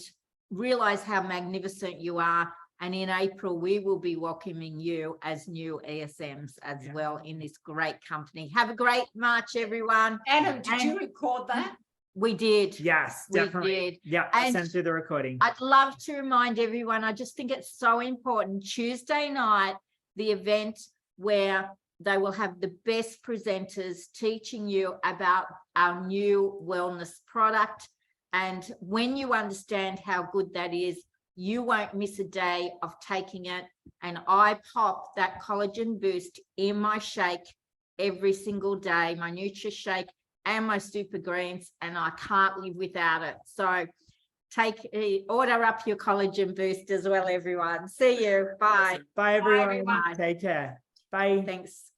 realize how magnificent you are. And in April, we will be welcoming you as new ESMs as well in this great company. Have a great March, everyone. Adam, did you record that? We did. Yes, We definitely. did. Yeah, I And sent through the recording. I'd love to remind everyone, I just think it's so important. Tuesday night, the event where they will have the best presenters teaching you about our new wellness product. And when you understand how good that is, you won't miss a day of taking it. And I pop that collagen boost in my shake every single day, my Nutri Shake and my super greens, and I can't live without it. So order up your collagen boost as well, everyone. See you. Bye. Bye, everyone. everyone. Take care. Bye. Thanks.